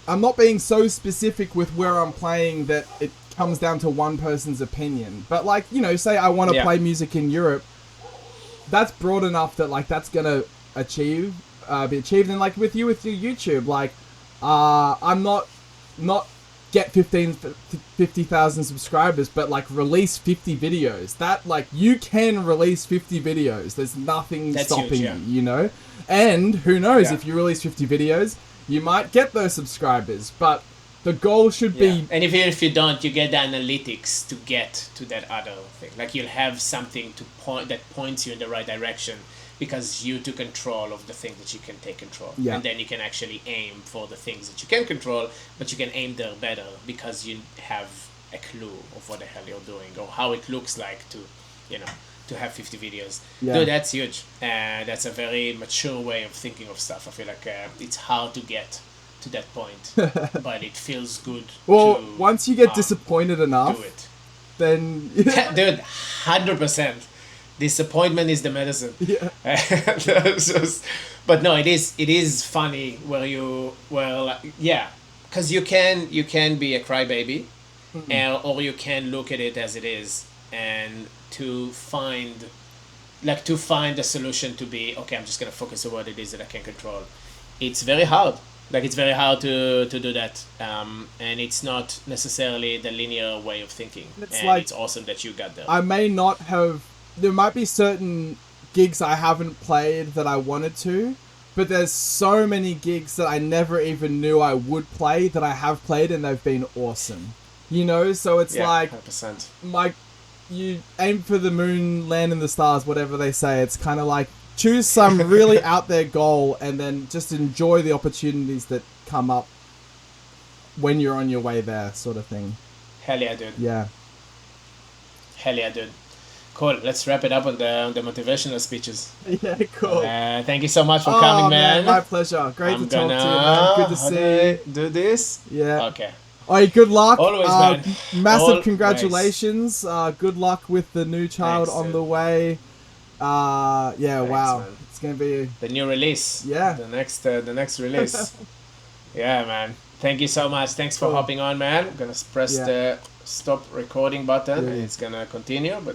I'm not being so specific with where I'm playing that it comes down to one person's opinion. But like, say I want to play music in Europe, that's broad enough that like that's gonna be achieved. And like with your YouTube, like I'm not get 50,000 subscribers, but like release 50 videos. That, like, you can release 50 videos. There's nothing stopping you, And who knows, if you release 50 videos, you might get those subscribers. But The goal should be... And even if you don't, you get the analytics to get to that other thing. Like you'll have something to point that points you in the right direction because you took control of the things that you can take control. Yeah. And then you can actually aim for the things that you can control, but you can aim there better because you have a clue of what the hell you're doing or how it looks like to, to have 50 videos. Yeah. Dude, that's huge. That's a very mature way of thinking of stuff. I feel like it's hard to get to that point, but it feels good. Well, to, once you get disappointed enough, do it. Then... Dude, 100%. Disappointment is the medicine. Yeah. But no, it is funny because you can be a crybaby, or you can look at it as it is and to find a solution to be okay. I'm just gonna focus on what it is that I can control. It's very hard. Like it's very hard to do that, and it's not necessarily the linear way of thinking. It's awesome that you got there. I may not have. There might be certain gigs I haven't played that I wanted to, but there's so many gigs that I never even knew I would play that I have played and they've been awesome. So it's 100%. You aim for the moon, land in the stars, whatever they say. It's kind of like choose some really out there goal and then just enjoy the opportunities that come up when you're on your way there, sort of thing. Hell yeah, dude. Yeah. Hell yeah, dude. Cool. Let's wrap it up on the motivational speeches. Yeah, cool. Thank you so much for coming, man. My pleasure. Great to talk to you, man. Good to see you. Do this? Yeah. Okay. Hey, good luck. Always, man. Massive congratulations. Good luck with the new child on the way. Wow. Man. It's going to be... The new release. Yeah. The next release. Yeah, man. Thank you so much. Thanks for hopping on, man. I'm going to press the stop recording button and it's going to continue. But